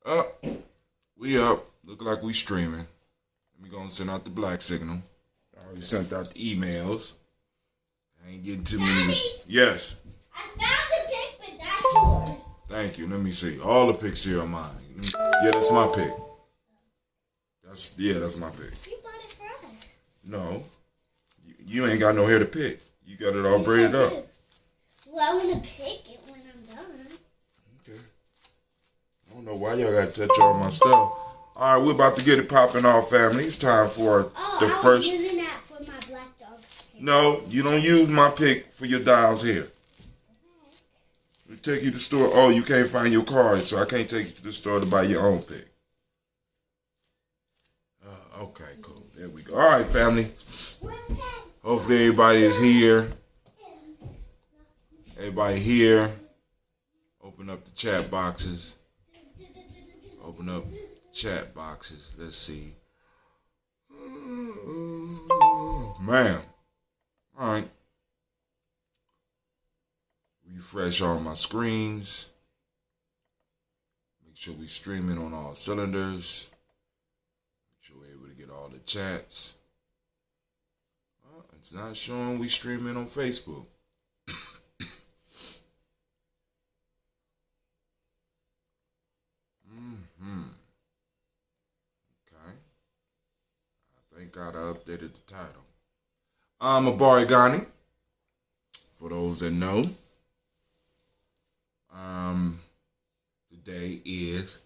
Up. We up. Look like we streaming. Let me go and send out the black signal. I already sent out the emails. I ain't getting too many. Yes. I found a pic, but that's yours. Thank you. Let me see. All the pics here are mine. Yeah, that's my pic. That's my pic. You bought it for us. No. You ain't got no hair to pick. You got it all braided up. Well, I want to pick it when I'm done. Okay. I don't know why y'all got to touch all my stuff. All right, we're about to get it popping off, family. It's time for the I first. was using that for my black dog's hair. No, you don't use my pick for your Dial's hair. We take you to the store. Oh, you can't find your card, so I can't take you to the store to buy your own pick. Okay, cool. There we go. All right, family. Hopefully everybody is here. Everybody here. Open up the chat boxes. Open up chat boxes. Let's see. Man. All right. Refresh all my screens. Make sure we streaming on all cylinders. Make sure we're able to get all the chats. It's not showing we streaming on Facebook. Okay. I think I updated the title. I'm Habari Gani. For those that know. Today is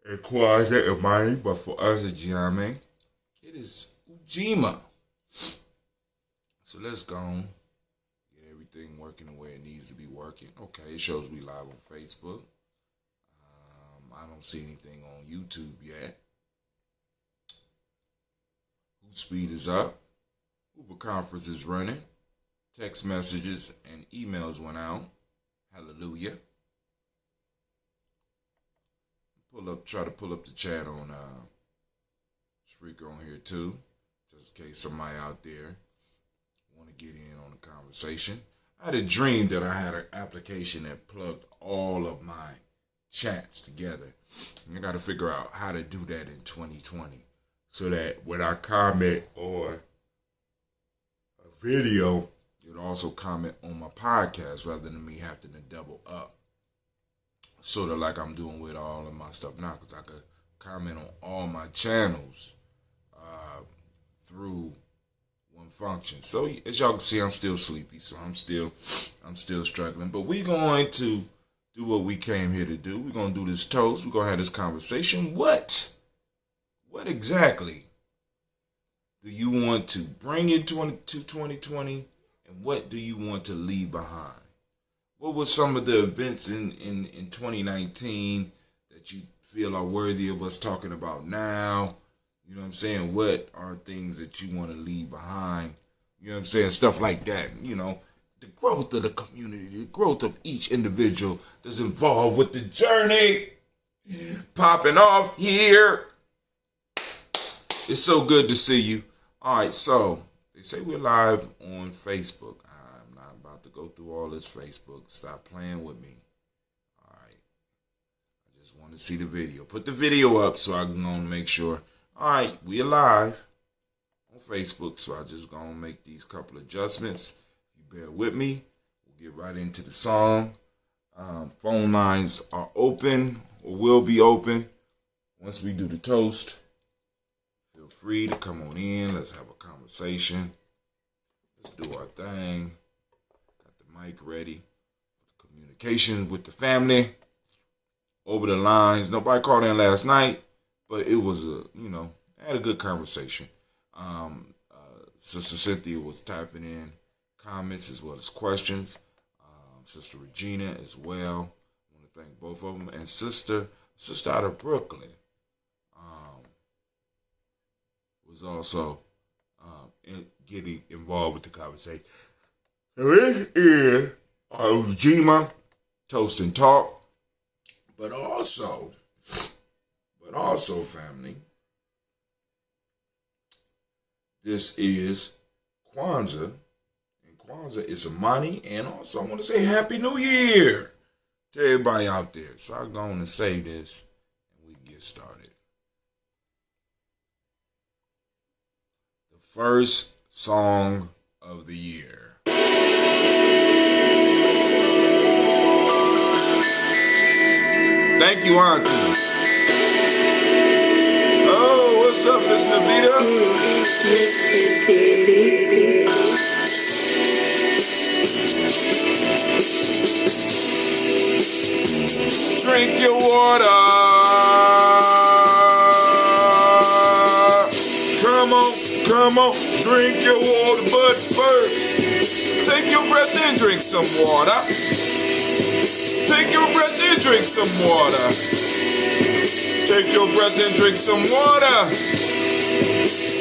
Kwanzaa and Mani, but for us at Gye-Nyame, it is Ujima. So let's go on. Get everything working the way it needs to be working. Okay, it shows we live on Facebook. I don't see anything on YouTube yet. Whose speed is up? Uber conference is running. Text messages and emails went out. Hallelujah. Try to pull up the chat on Spreaker on here too, just in case somebody out there want to get in on the conversation. I had a dream that I had an application that plugged all of my chats together. And I got to figure out how to do that in 2020 so that when I comment on a video, it'll also comment on my podcast rather than me having to double up. Sort of like I'm doing with all of my stuff now, because I could comment on all my channels through one function. So as y'all can see, I'm still sleepy, so I'm still struggling. But we're going to do what we came here to do. We're going to do this toast. We're going to have this conversation. What exactly do you want to bring into 2020, and what do you want to leave behind? What were some of the events in 2019 that you feel are worthy of us talking about now? You know what I'm saying? What are things that you want to leave behind? You know what I'm saying? Stuff like that. You know, the growth of the community, the growth of each individual that's involved with the journey. Popping off here. It's so good to see you. All right, so they say we're live on Facebook. I'm not about to go through all this Facebook. Stop playing with me. All right. I just want to see the video. Put the video up so I can go and make sure. All right, we are live on Facebook, so I just going to make these couple adjustments. You bear with me. We'll get right into the song. Phone lines are open or will be open once we do the toast. Feel free to come on in. Let's have a conversation. Let's do our thing. Got the mic ready. Communication with the family. Over the lines. Nobody called in last night, but it was I had a good conversation. Sister Cynthia was typing in comments as well as questions. Sister Regina as well. I want to thank both of them. And Sister out of Brooklyn was also getting involved with the conversation. So this is Ujima, Toast&Talk. But also, family, this is Kwanzaa. And Kwanzaa is Amani. And also, I want to say Happy New Year to everybody out there. So I'll go on and save this and we can get started. The first song of the year. Thank you, Auntie. Oh, what's up, Miss Navita? Drink your water. Come on, drink your water. But first, take your breath and drink some water. Take your breath and drink some water. Take your breath and drink some water.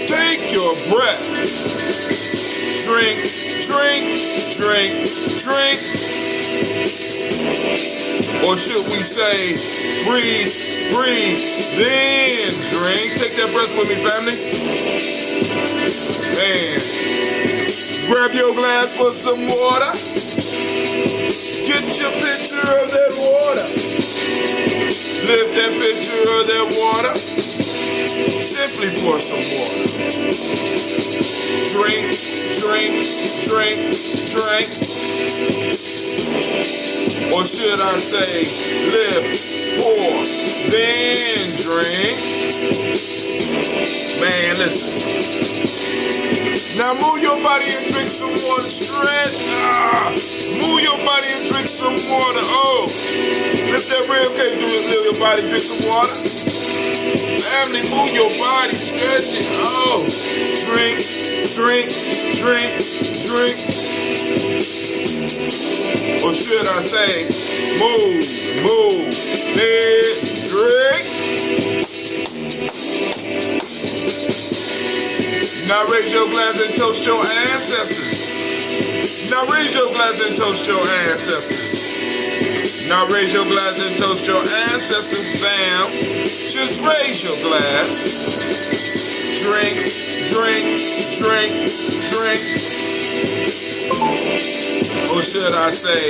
Take your breath. Drink, drink, drink, drink. Or should we say, breathe, breathe, then drink. Take that breath with me, family. Man, grab your glass for some water. Get your picture of that water. Lift that picture of that water. Simply pour some water. Drink, drink, drink, drink. Or should I say, lift, pour, then drink. Man, listen. Now move your body and drink some water. Stretch. Move your body and drink some water. Oh, lift that rib cage through your body, drink some water. Family, move your body, stretch it. Oh, drink, drink, drink, drink. Or should I say, move, then drink. Now raise your glass and toast your ancestors. Now raise your glass and toast your ancestors. Now raise your glass and toast your ancestors, fam. Just raise your glass. Drink, drink, drink, drink. Or should I say,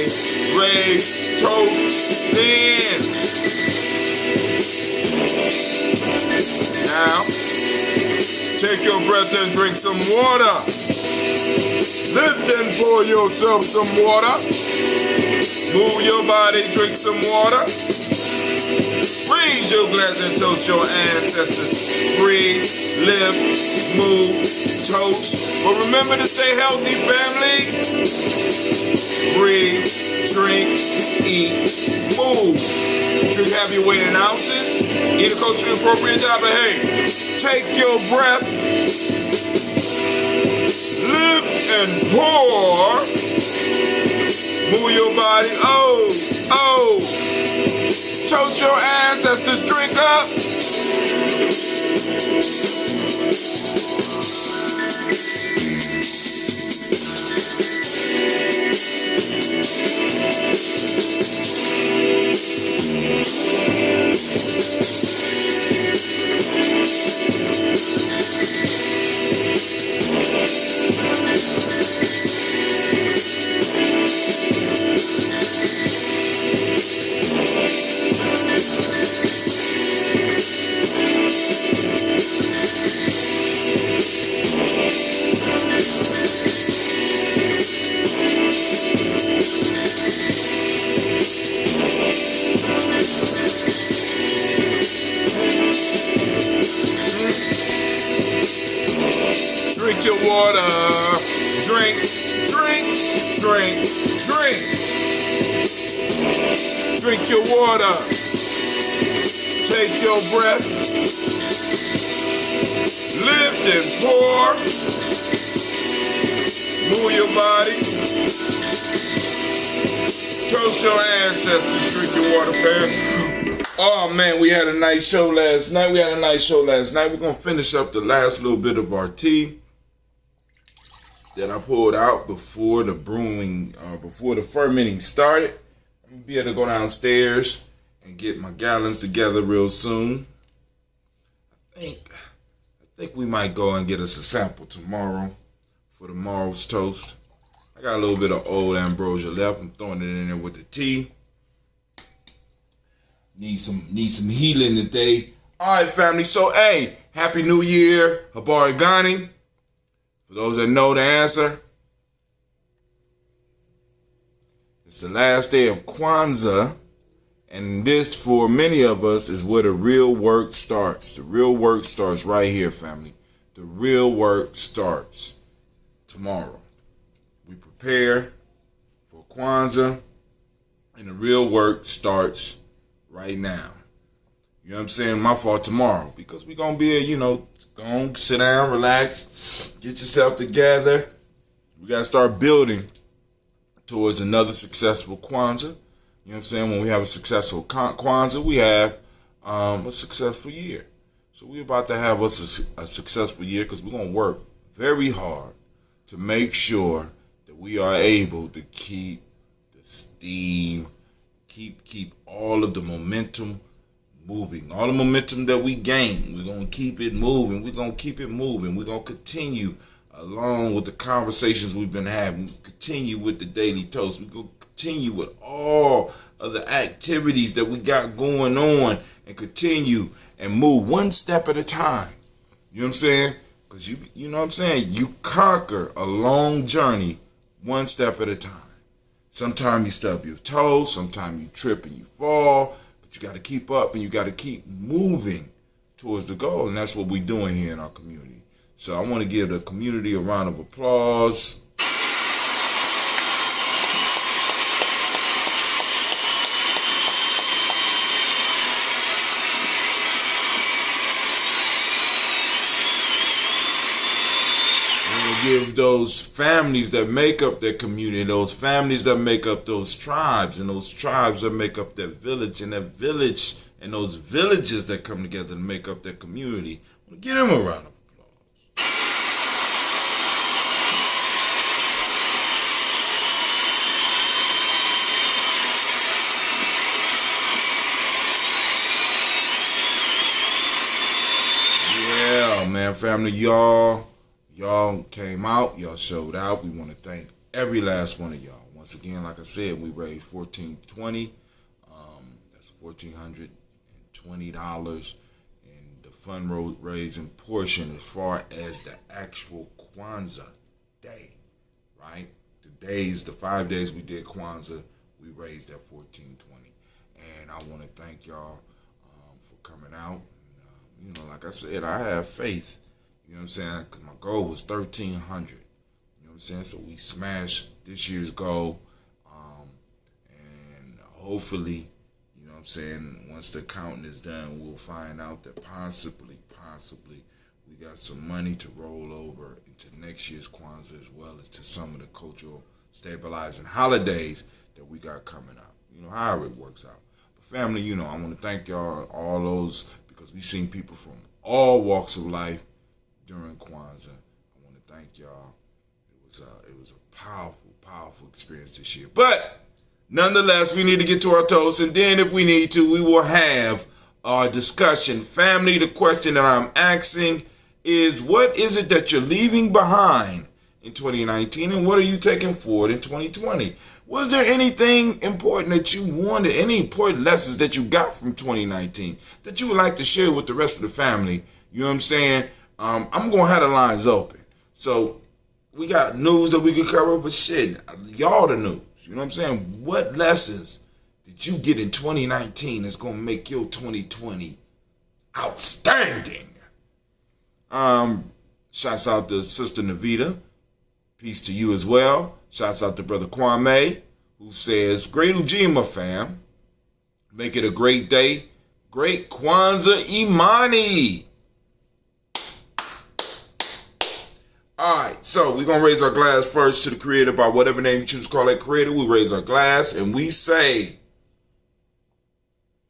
raise, toast, then. Now, take your breath and drink some water. Lift and pour yourself some water. Move your body, drink some water. Raise your glass and toast your ancestors. Breathe, lift, move, toast. But remember to stay healthy, family. Breathe, drink, eat, move. Drink have your weight in ounces. Eat a culturally appropriate diet, but hey, take your breath. Lift and pour. Move your body. Oh. Toast your ancestors. Drink up. Drink your water. Drink, drink, drink, drink. Drink your water. Take your breath. Lift and pour. Move your body. Toast your ancestors. Drink your water, fam. Oh man, we had a nice show last night. We're gonna finish up the last little bit of our tea that I poured out before the brewing, before the fermenting started. I'm gonna be able to go downstairs and get my gallons together real soon. I think we might go and get us a sample tomorrow for tomorrow's toast. I got a little bit of old ambrosia left. I'm throwing it in there with the tea. Need some healing today. All right, family. So, hey, Happy New Year, Habari, Gani. For those that know the answer, it's the last day of Kwanzaa, and this, for many of us, is where the real work starts. The real work starts right here, family. The real work starts tomorrow. We prepare for Kwanzaa, and the real work starts right now. You know what I'm saying? My fault tomorrow, because we're going to be, go sit down, relax, get yourself together. We got to start building towards another successful Kwanzaa. You know what I'm saying? When we have a successful Kwanzaa, we have a successful year. So we're about to have a successful year, because we're going to work very hard to make sure that we are able to keep the steam, keep all of the momentum moving. All the momentum that we gain, we're going to keep it moving. We're going to keep it moving. We're going to continue along with the conversations we've been having. Continue with the Daily Toast. We're going to continue with all of the activities that we got going on, and continue and move one step at a time. You know what I'm saying? Because you know what I'm saying? You conquer a long journey one step at a time. Sometimes you stub your toes, sometimes you trip and you fall, but you got to keep up and you got to keep moving towards the goal, and that's what we're doing here in our community. So I want to give the community a round of applause. Give those families that make up their community, those families that make up those tribes, and those tribes that make up their village, and that village and those villages that come together to make up their community. Give them a round of applause. Yeah, man, family, y'all came out, y'all showed out. We want to thank every last one of y'all. Once again, like I said, we raised $1,420. That's $1,420, and the fundraising portion as far as the actual Kwanzaa day, right? The 5 days we did Kwanzaa, we raised that $1,420, and I want to thank y'all for coming out. Like I said, I have faith. You know what I'm saying? Because my goal was 1,300. You know what I'm saying? So we smashed this year's goal. And hopefully, you know what I'm saying, once the counting is done, we'll find out that possibly, we got some money to roll over into next year's Kwanzaa, as well as to some of the cultural stabilizing holidays that we got coming up. However it works out. But family, I want to thank y'all, all those, because we've seen people from all walks of life during Kwanzaa. I want to thank y'all. It was a powerful experience this year. But nonetheless, we need to get to our toast, and then if we need to, we will have our discussion. Family, the question that I'm asking is, what is it that you're leaving behind in 2019, and what are you taking forward in 2020? Was there anything important that you wanted, any important lessons that you got from 2019 that you would like to share with the rest of the family? You know what I'm saying? I'm going to have the lines open. So we got news that we can cover, but shit, y'all the news. You know what I'm saying? What lessons did you get in 2019 that's going to make your 2020 outstanding? Shouts out to Sister Navita. Peace to you as well. Shouts out to Brother Kwame, who says, great Ujima fam. Make it a great day. Great Kwanzaa Imani. Alright, so we're going to raise our glass first to the Creator by whatever name you choose to call that Creator. We raise our glass and we say,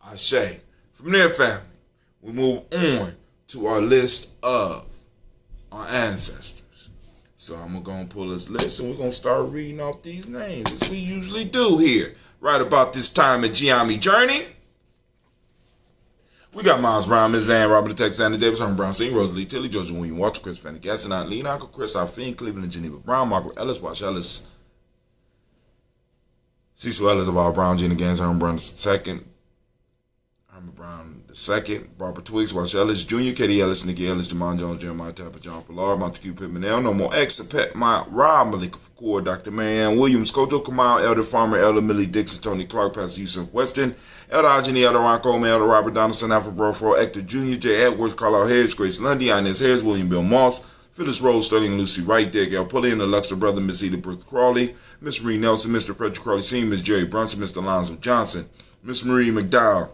Ashe. From there, family, we move on to our list of our ancestors. So I'm going to go and pull this list and we're going to start reading off these names as we usually do here. Right about this time at Gye-Nyame Journey. We got Miles Brown, Ms. Ann, Robert the Tex, Anna Davis, Herman Brown, Singh, Rosalie Tilly, Georgia William, Walter, Chris Fanny, Gaston, Lee, Uncle Chris, Alfine, Cleveland, Geneva Brown, Margaret Ellis, Wash Ellis, Cecil Ellis of all Brown, Gina Gaines, Herman Brown II, Herman Brown II, Barbara Twiggs, Wash Ellis Jr., Katie Ellis, Nikki Ellis, Jamon Jones, Jeremiah Tapper, John Pilar, Montague Pittman, No More X, Pet Rob, Malika Fakour, Dr. Marianne Williams, Kojo Kamal, Elder Farmer, Elder Millie Dixon, Tony Clark, Pastor Yusuf Weston, Elder Ajani, Elder Ron Coleman, Elder Robert Donaldson, Alfred Brofro, Hector Jr., J. Edwards, Carlisle Harris, Grace Lundy, Inez Harris, William Bill Moss, Phyllis Rose, Sterling Lucy Wright, Derek L. Pulley, and the Luxor brother, Miss Edith Brooke Crawley, Miss Marie Nelson, Mr. Frederick Crawley Sr., Miss Jerry Brunson, Mr. Alonzo Johnson, Miss Marie McDowell,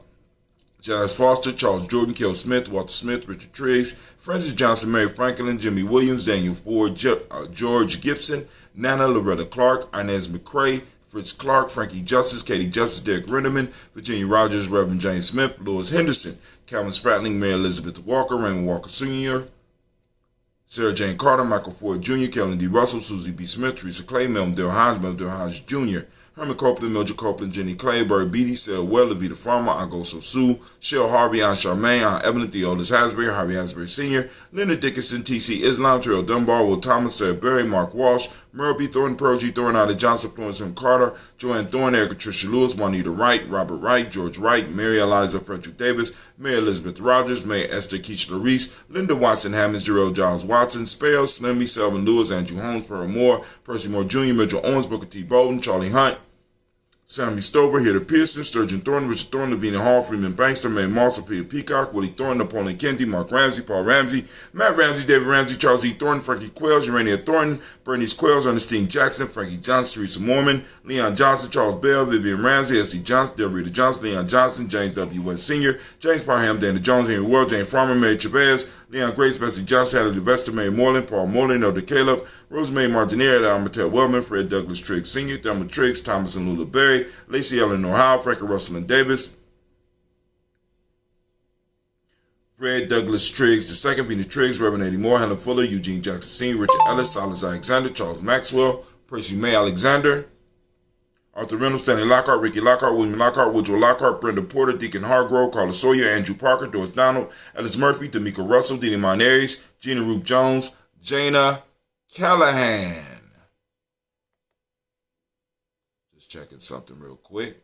Jazz Foster, Charles Jordan, Kel Smith, Walter Smith, Richard Triggs, Francis Johnson, Mary Franklin, Jimmy Williams, Daniel Ford, George Gibson, Nana Loretta Clark, Inez McCrae, Fritz Clark, Frankie Justice, Katie Justice, Derek Renderman, Virginia Rogers, Reverend James Smith, Louis Henderson, Calvin Spratling, Mary Elizabeth Walker, Raymond Walker Sr., Sarah Jane Carter, Michael Ford Jr., Kellen D. Russell, Susie B. Smith, Teresa Clay, Melvin Dale Hodge Jr., Herman Copeland, Mildred Copeland, Jenny Clay, Barry Beatty, Sarah Well, Levita Farmer, Angoso Sue, Shell Harvey, Aunt Charmaine, Aunt Evelyn, Theodis Hasbury, Harvey Hasbury Sr., Linda Dickinson, T.C. Islam, Terrell Dunbar, Will Thomas, Sarah Berry, Mark Walsh, Merle B. Thornton, Pearl G. Thornton, Ida Johnson, Florence M. Carter, Joanne Thorne, Erica Tricia Lewis, Juanita Wright, Robert Wright, George Wright, Mary Eliza Frederick Davis, Mary Elizabeth Rogers, May Esther Keishla Reese, Linda Watson Hammonds, Jarrell Giles Watson, Spell, Slimmy, Selvin Lewis, Andrew Holmes, Pearl Moore, Percy Moore Jr., Mitchell Owens, Booker T. Bolden, Charlie Hunt, Sammy Stover, Heather Pearson, Sturgeon Thornton, Richard Thornton, Lavina Hall, Freeman Bankster, Mae Moss, Peter Peacock, Willie Thornton, Napoleon Kennedy, Mark Ramsey, Paul Ramsey, Matt Ramsey, David Ramsey, Charles E. Thornton, Frankie Quells, Urania Thornton, Bernice Quells, Ernestine Jackson, Frankie Johnson, Teresa Mormon, Leon Johnson, Charles Bell, Vivian Ramsey, S.C. Johnson, Delrita Johnson, Leon Johnson, James W. West Sr., James Parham, Dana Jones, Henry World, Jane Farmer, Mary Chavez, Leon Grace, Bessie Johnson, Hadley Vester, May Moreland, Paul Moreland, Elder Caleb, Rosemary Martinier, Almatel Wellman, Fred Douglas Triggs Sr., Thelma Triggs, Thomas and Lula Berry, Lacey Eleanor Howe, Frankie Russell and Davis, Fred Douglas Triggs II, Vina Triggs, Reverend Eddie Moore, Helen Fuller, Eugene Jackson Sr., Richard Ellis, Silas Alexander, Charles Maxwell, Percy May Alexander, Arthur Reynolds, Stanley Lockhart, Ricky Lockhart, William Lockhart, Woodrow Lockhart, Brenda Porter, Deacon Hargrove, Carla Sawyer, Andrew Parker, Doris Donald, Ellis Murphy, D'Amico Russell, Didi Monares, Gina Roop Jones, Jana Callahan. Just checking something real quick.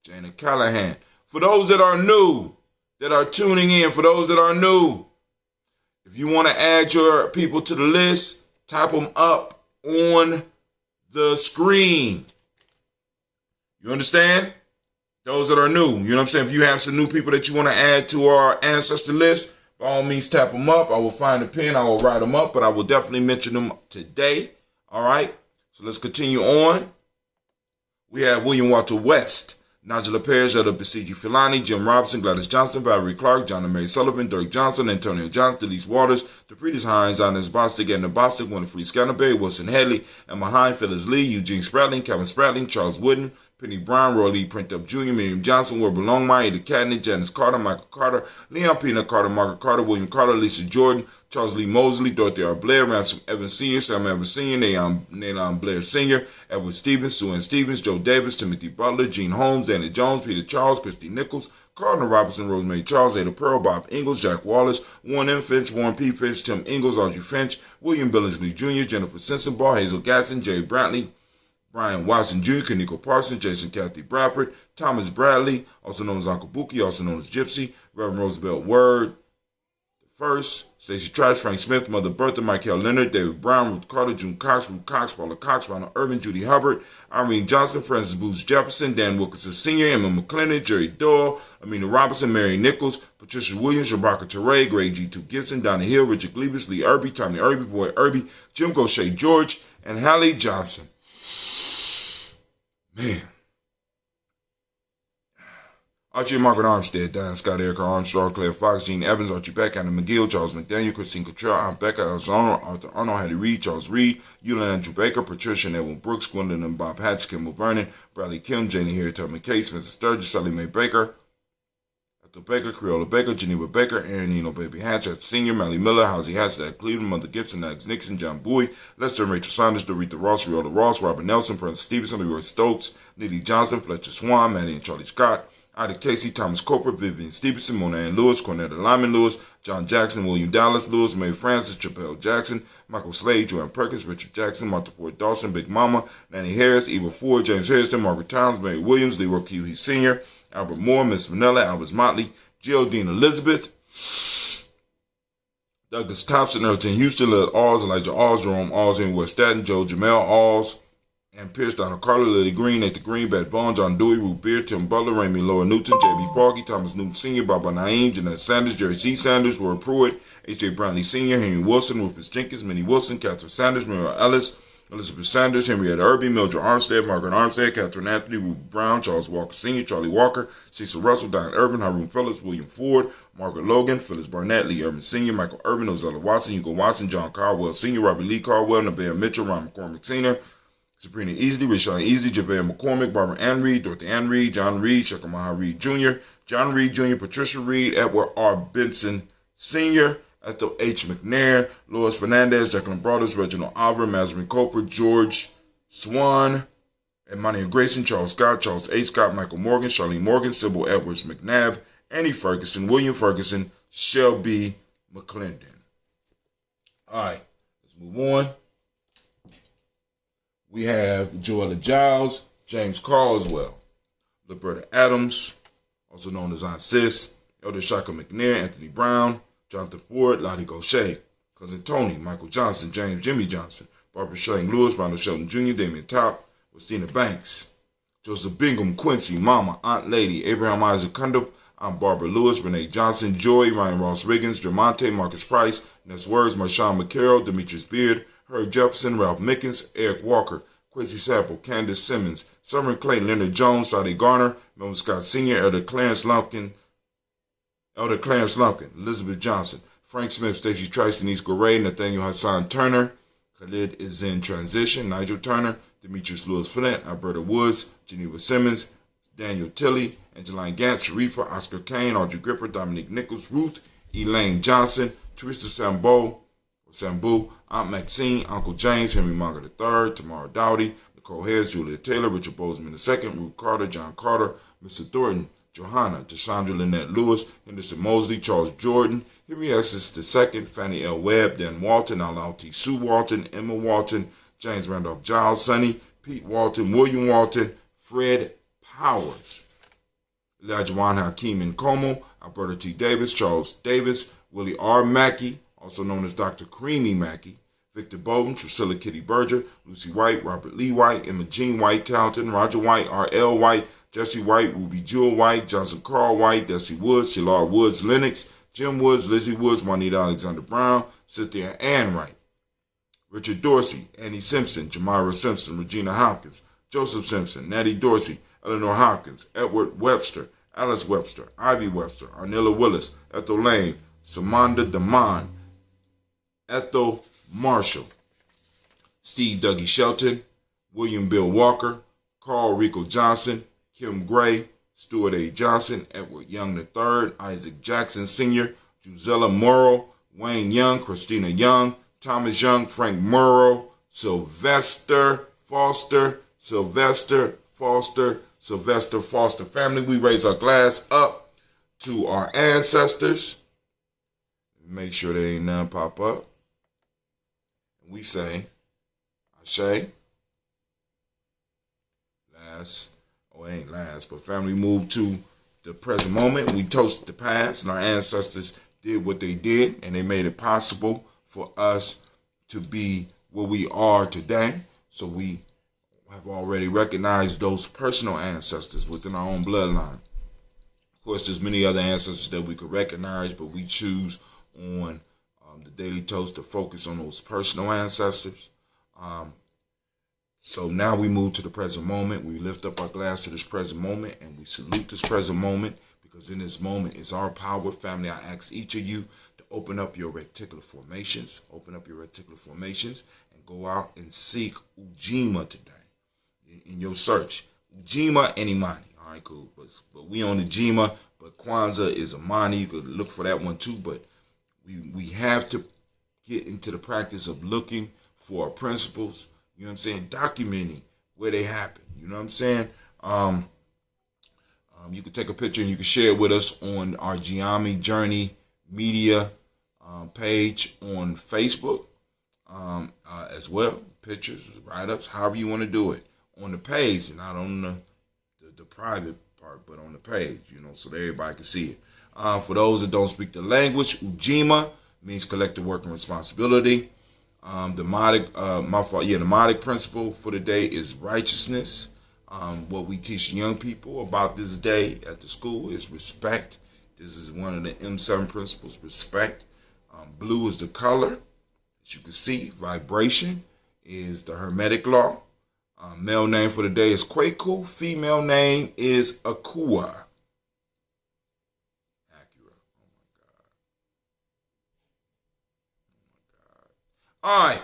Jana Callahan. For those that are new, that are tuning in, for those that are new, if you want to add your people to the list, type them up on the screen. You understand? Those that are new. You know what I'm saying? If you have some new people that you want to add to our ancestor list, by all means, tap them up. I will find a pen. I will write them up, but I will definitely mention them today. All right? So let's continue on. We have William Walter West, Nigel Parrish, Elder Basiji Filani, Jim Robinson, Gladys Johnson, Valerie Clark, John and Mary Sullivan, Dirk Johnson, Antonio Johnson, Delise Waters, DeFriedis Hines, Inez Bostic, Edna Bostic, Winifred Scanterbury, Wilson Headley, Emma Hine, Phyllis Lee, Eugene Spratling, Kevin Spratling, Charles Wooden, Penny Brown, Roy Lee Print Up Jr., Miriam Johnson, Wilbur Longmire, Ada Cadney, Janice Carter, Michael Carter, Leon Peanut Carter, Margaret Carter, William Carter, Lisa Jordan, Charles Lee Mosley, Dorothy R. Blair, Ransom Evans Sr., Sam Evans Sr., Nayland Blair Sr., Edward Stevens, Sue Ann Stevens, Joe Davis, Timothy Butler, Gene Holmes, Danny Jones, Peter Charles, Christy Nichols, Cardinal Robinson, Rosemary Charles, Ada Pearl, Bob Ingalls, Jack Wallace, Warren M. Finch, Warren P. Finch, Tim Ingalls, Audrey Finch, William Billingsley Jr., Jennifer Sensenbaugh, Hazel Gatson, Jerry Brantley, Brian Watson Jr., Kaniko Parsons, Jason Kathy Bradford, Thomas Bradley, also known as Uncle Buki, also known as Gypsy, Reverend Roosevelt Word, First, Stacey Trash, Frank Smith, Mother Bertha, Michael Leonard, David Brown, Ruth Carter, June Cox, Ruth Cox, Paula Cox, Ronald Irvin, Judy Hubbard, Irene Johnson, Francis Booth Jefferson, Dan Wilkinson Sr., Emma McClendon, Jerry Doyle, Amina Robinson, Mary Nichols, Patricia Williams, Rebecca Teray, Greg G2 Gibson, Donna Hill, Richard Glebus, Lee Irby, Tommy Irby, Boy Irby, Jim Gaucher George, and Hallie Johnson. Man. Archie and Margaret Armstead, Diane Scott, Erica Armstrong, Claire Fox, Gene Evans, Archie Beck, Anna McGill, Charles McDaniel, Christine Cottrell, Aunt Becca, Arthur Arnold, Hattie Reed, Charles Reed, Eulin Andrew Baker, Patricia and Edwin Brooks, Gwendolyn and Bob Hatch, Kimball Vernon, Bradley Kim, Janie Harriet McKay, Spencer Sturgis, Sally Mae Baker, Ethel Baker, Creola Baker, Geneva Baker, Aaron Eno Baby Hatch, Senior, Mally Miller, Housie Hatch, Dad Cleveland, Mother Gibson, Alex Nixon, John Bowie, Lester and Rachel Saunders, Doretha Ross, Riola Ross, Robert Nelson, Prince Stevenson, Leroy Stokes, Neely Johnson, Fletcher Swan, Maddie and Charlie Scott, Ida Casey, Thomas Coper, Vivian Stevenson, Mona Ann Lewis, Cornetta Lyman Lewis, John Jackson, William Dallas Lewis, Mae Francis, Chappelle Jackson, Michael Slade, Joanne Perkins, Richard Jackson, Martha Ford Dawson, Big Mama, Nanny Harris, Eva Ford, James Harrison, Margaret Towns, Mary Williams, Leroy Q. He Sr., Albert Moore, Miss Vanilla, Albert Motley, Geraldine Elizabeth, Douglas Thompson, Earlton Houston, Lil Alls, Elijah Alls, Jerome Alls, in West Staten, Joe Jamel Alls, and Pierce, Donald Carter, Lily Green, Nathan Green, Bad Bone, John Dewey, Ruth Beard, Tim Butler, Raymond Laura Newton, J.B. Foggy, Thomas Newton Sr., Baba Naeem, Jeanette Sanders, Jerry C. Sanders, Roy Pruitt, H.J. Brantley Sr., Henry Wilson, Rufus Jenkins, Minnie Wilson, Catherine Sanders, Muriel Ellis, Elizabeth Sanders, Henrietta Irby, Mildred Armstead, Margaret Armstead, Catherine Anthony, Ruth Brown, Charles Walker Sr., Charlie Walker, Cecil Russell, Diane Urban, Haroon Phillips, William Ford, Margaret Logan, Phyllis Barnett, Lee Urban Sr., Michael Urban, Ozella Watson, Hugo Watson, John Caldwell Sr., Robert Lee Caldwell, Nevaeh Mitchell, Ron McCormick Sr., Sabrina Easley, Rashawn Easley, Javea McCormick, Barbara Ann Reed, Dorothy Ann Reed, John Reed, Shakamaha Reed Jr., John Reed Jr., Patricia Reed, Edward R. Benson Sr., Ethel H. McNair, Lois Fernandez, Jacqueline Brothers, Reginald Oliver, Mazarin Coper, George Swan, Emmanuel Grayson, Charles Scott, Charles A. Scott, Michael Morgan, Charlene Morgan, Sybil Edwards McNabb, Annie Ferguson, William Ferguson, Shelby McClendon. All right, let's move on. We have Joella Giles, James Carswell, Liberta Adams, also known as Aunt Sis, Elder Shaka McNair, Anthony Brown, Jonathan Ford, Lottie Gaucher, Cousin Tony, Michael Johnson, James Jimmy Johnson, Barbara Shane Lewis, Ronald Shelton Jr., Damian Top, Christina Banks, Joseph Bingham, Quincy, Mama, Aunt Lady, Abraham Isaac Cundiff, Aunt Barbara Lewis, Renee Johnson, Joy, Ryan Ross Riggins, Jermonte, Marcus Price, Ness Words, Marshawn McCarroll, Demetrius Beard, Herb Jefferson, Ralph Mickens, Eric Walker, Quincy Sample, Candace Simmons, Summer Clayton, Leonard Jones, Sadi Garner, Melvin Scott Sr., Elder Clarence Lumpkin, Elizabeth Johnson, Frank Smith, Stacey Trice, Denise Goray, Nathaniel Hassan Turner, Khalid is in transition, Nigel Turner, Demetrius Lewis Flint, Alberta Woods, Geneva Simmons, Daniel Tilley, Angeline Gantz, Sharifa, Oscar Kane, Audrey Gripper, Dominique Nichols, Ruth, Elaine Johnson, Teresa Sambu, Aunt Maxine, Uncle James, Henry Munger III, Tamara Dowdy, Nicole Harris, Julia Taylor, Richard Bozeman II, Ruth Carter, John Carter, Mr. Thornton, Johanna, Deshandra Lynette Lewis, Henderson Mosley, Charles Jordan, Henry Essex II, Fannie L. Webb, Dan Walton, Alalti Sue Walton, Emma Walton, James Randolph Giles, Sonny, Pete Walton, William Walton, Fred Powers, Elijah Juan Hakeem Nkomo, Alberta T. Davis, Charles Davis, Willie R. Mackey, also known as Dr. Creamy Mackey, Victor Bowden, Priscilla Kitty Berger, Lucy White, Robert Lee White, Emma Jean White, Talenton, Roger White, R.L. White, Jesse White, Ruby Jewel White, Johnson Carl White, Desi Woods, Shalard Woods, Lennox, Jim Woods, Lizzie Woods, Juanita Alexander Brown, Cynthia Ann Wright, Richard Dorsey, Annie Simpson, Jamira Simpson, Regina Hopkins, Joseph Simpson, Natty Dorsey, Eleanor Hopkins, Edward Webster, Alice Webster, Ivy Webster, Arnilla Willis, Ethel Lane, Samanda Damon, Ethel Marshall, Steve Dougie Shelton, William Bill Walker, Carl Rico Johnson, Kim Gray, Stuart A. Johnson, Edward Young III, Isaac Jackson Sr., Gisela Morrow, Wayne Young, Christina Young, Thomas Young, Frank Murrow, Sylvester Foster family. We raise our glass up to our ancestors. Make sure there ain't none pop up. We say, Ashe, last, oh it ain't last, but family moved to the present moment. We toast the past, and our ancestors did what they did, and they made it possible for us to be where we are today. So we have already recognized those personal ancestors within our own bloodline. Of course, there's many other ancestors that we could recognize, but we choose on the Daily Toast to focus on those personal ancestors. So now we move to the present moment. We lift up our glass to this present moment, and we salute this present moment, because in this moment is our power. Family, I ask each of you to open up your reticular formations. Open up your reticular formations and go out and seek Ujima today in your search. Ujima and Imani. All right, cool. But we on the Ujima, but Kwanzaa is Imani. You could look for that one too, but we have to get into the practice of looking for our principles, you know what I'm saying, documenting where they happen, you know what I'm saying. You can take a picture and you can share it with us on our Gye-Nyame Journey Media page on Facebook as well. Pictures, write-ups, however you want to do it on the page, not on the private part. part, but on the page, so that everybody can see it. For those that don't speak the language, Ujima means collective work and responsibility. The modic principle for the day is righteousness. What we teach young people about this day at the school is respect. This is one of the M7 principles, respect. Blue is the color, as you can see. Vibration is the Hermetic law. Male name for the day is Kwaku. Female name is Akua. Acura. Oh my God. All right.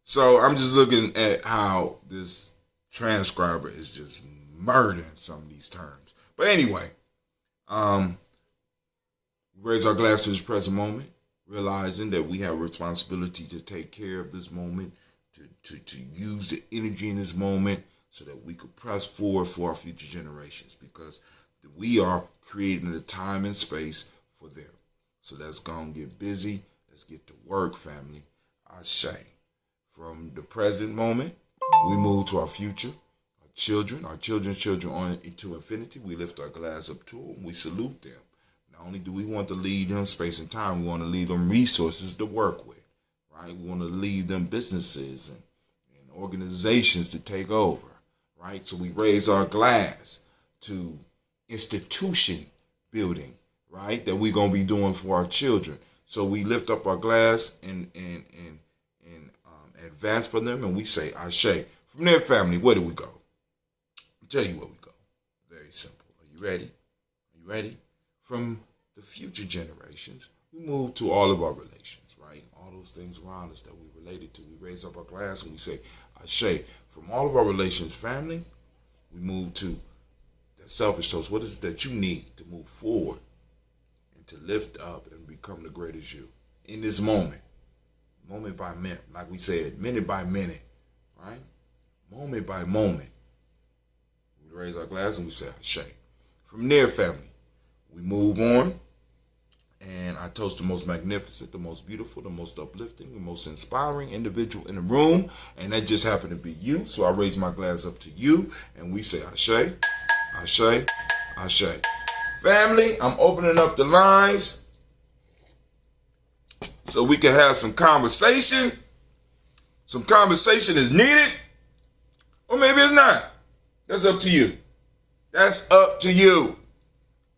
So I'm just looking at how this transcriber is just murdering some of these terms. But anyway, raise our glass to this present moment, realizing that we have a responsibility to take care of this moment, to use the energy in this moment so that we could press forward for our future generations, because we are creating the time and space for them. So let's go and get busy. Let's get to work, family. I say, from the present moment, we move to our future, our children's children on into infinity. We lift our glass up to them. We salute them. Not only do we want to leave them space and time, we want to leave them resources to work with, right? We want to leave them businesses and organizations to take over, right? So we raise our glass to institution building, right? That we're going to be doing for our children. So we lift up our glass and advance for them, and we say, Ashe. From their family, where do we go? I'll tell you where we go. Very simple. Are you ready? Are you ready? From the future generations, we move to all of our relations, right? All those things around us that we related to. We raise up our glass and we say, Ashe. From all of our relations, family, we move to that selfish toast. What is it that you need to move forward and to lift up and become the greatest you in this moment? Moment by minute, like we said, minute by minute, right? Moment by moment. We raise our glass and we say, Ashe. From there, family, we move on, and I toast the most magnificent, the most beautiful, the most uplifting, the most inspiring individual in the room, and that just happened to be you. So I raise my glass up to you, and we say, Ashe, Ashe, Ashe. Family, I'm opening up the lines so we can have some conversation. Some conversation is needed, or maybe it's not. That's up to you. That's up to you.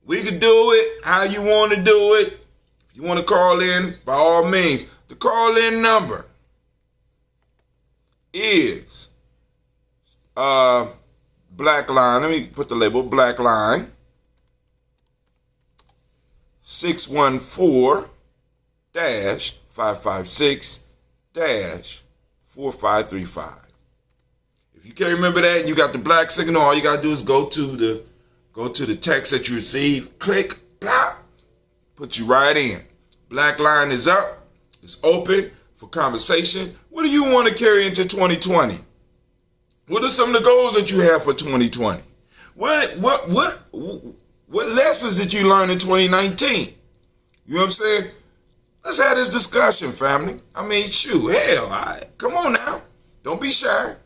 We could do it how you want to do it. If you want to call in, by all means. The call-in number is Black Line. Let me put the label Black Line. 614-556-4535. If you can't remember that and you got the black signal, all you gotta do is go to the text that you receive, click, plop, put you right in. Black Line is up. It's open for conversation. What do you want to carry into 2020? What are some of the goals that you have for 2020? What lessons did you learn in 2019? You know what I'm saying? Let's have this discussion, family. I mean, shoot, hell, come on now. Don't be shy.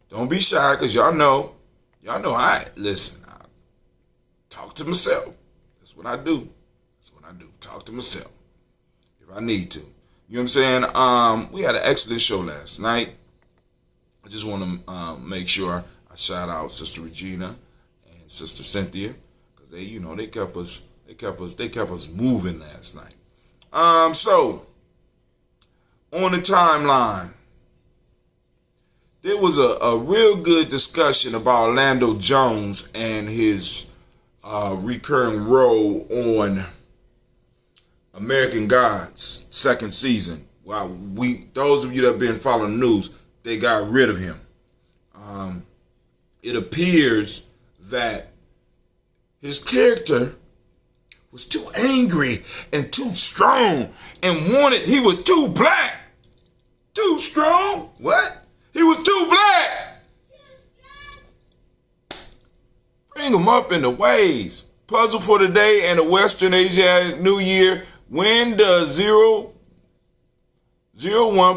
Don't be shy, because y'all know, listen, I talk to myself. That's what I do. Talk to myself if I need to. You know what I'm saying? We had an excellent show last night. I just want to make sure I shout out Sister Regina and Sister Cynthia, because they kept us moving last night. So on the timeline, there was a real good discussion about Orlando Jones and his recurring role on American Gods second season. Wow, those of you that have been following the news, they got rid of him. It appears that his character was too angry and too strong and he was too black. Too strong? What? He was too black. Bring him up in the ways. Puzzle for the day and the Western Asiatic New Year. When does 01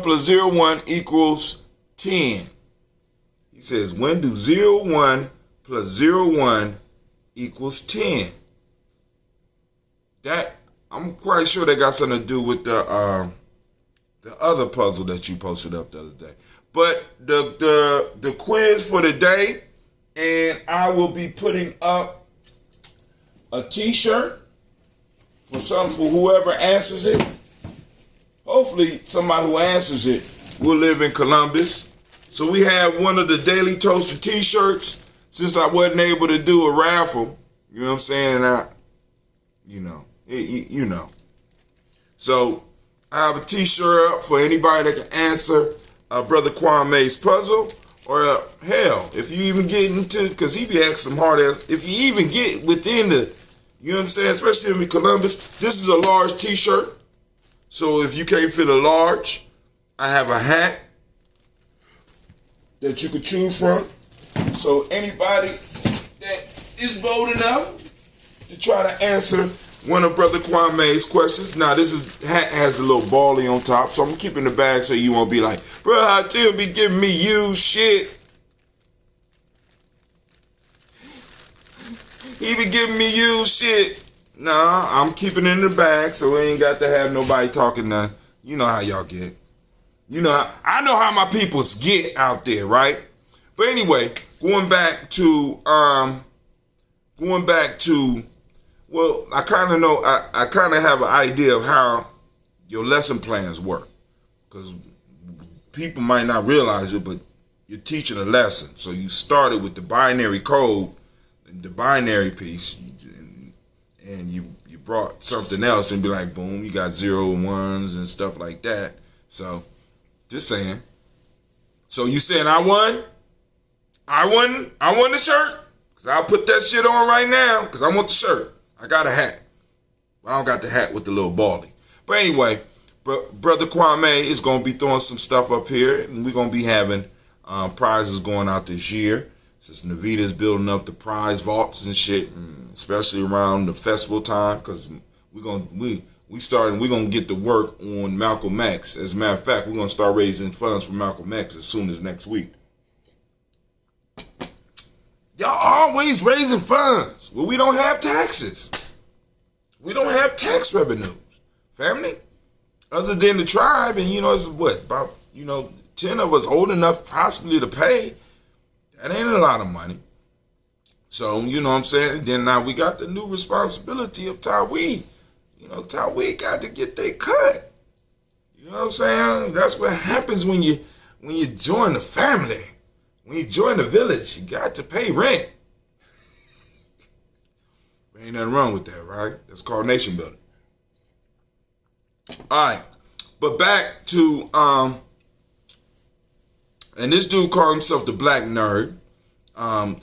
plus 01 equals 10? He says, when do 01 plus 01 equals 10. That, I'm quite sure that got something to do with the other puzzle that you posted up the other day. But the quiz for the day, and I will be putting up a t-shirt for whoever answers it. Hopefully somebody who answers it will live in Columbus. So we have one of the Daily Toaster t-shirts. Since I wasn't able to do a raffle, you know what I'm saying? And you know. So I have a t-shirt up for anybody that can answer Brother Kwame's puzzle. Or hell, if you even get into, because he be asking some hard ass, if you even get within the, you know what I'm saying, especially in Columbus, this is a large t-shirt. So if you can't fit a large, I have a hat that you could choose from. So anybody that is bold enough to try to answer one of Brother Kwame's questions. Now this hat has a little bally on top, so I'm keeping the bag so you won't be like, bro, I still be giving me used shit. He be giving me used shit. Nah, I'm keeping it in the bag, so we ain't got to have nobody talking none. You know how y'all get. You know, I know how my peoples get out there, right? But anyway, going back to, well, I kind of know, I kind of have an idea of how your lesson plans work. Because people might not realize it, but you're teaching a lesson. So you started with the binary code, and the binary piece, and you brought something else and be like, boom, you got 0 and 1s and stuff like that. So, just saying. So you saying I won? I won the shirt? Because I'll put that shit on right now because I want the shirt. I got a hat. But I don't got the hat with the little baldy. But anyway, Brother Kwame is going to be throwing some stuff up here. And we're going to be having prizes going out this year. Since Navita's building up the prize vaults and shit. Especially around the festival time. Because we're going to get to work on Malcolm X. As a matter of fact, we're going to start raising funds for Malcolm X as soon as next week. Y'all always raising funds. Well, we don't have taxes. We don't have tax revenues. Family? Other than the tribe, and it's what? About, 10 of us old enough possibly to pay. That ain't a lot of money. So, you know what I'm saying? Then now we got the new responsibility of Tawi. Tawi got to get their cut. You know what I'm saying? That's what happens when you join the family. When you join the village, you got to pay rent. Ain't nothing wrong with that, right? That's called nation building. All right, but back to and this dude called himself the Black Nerd.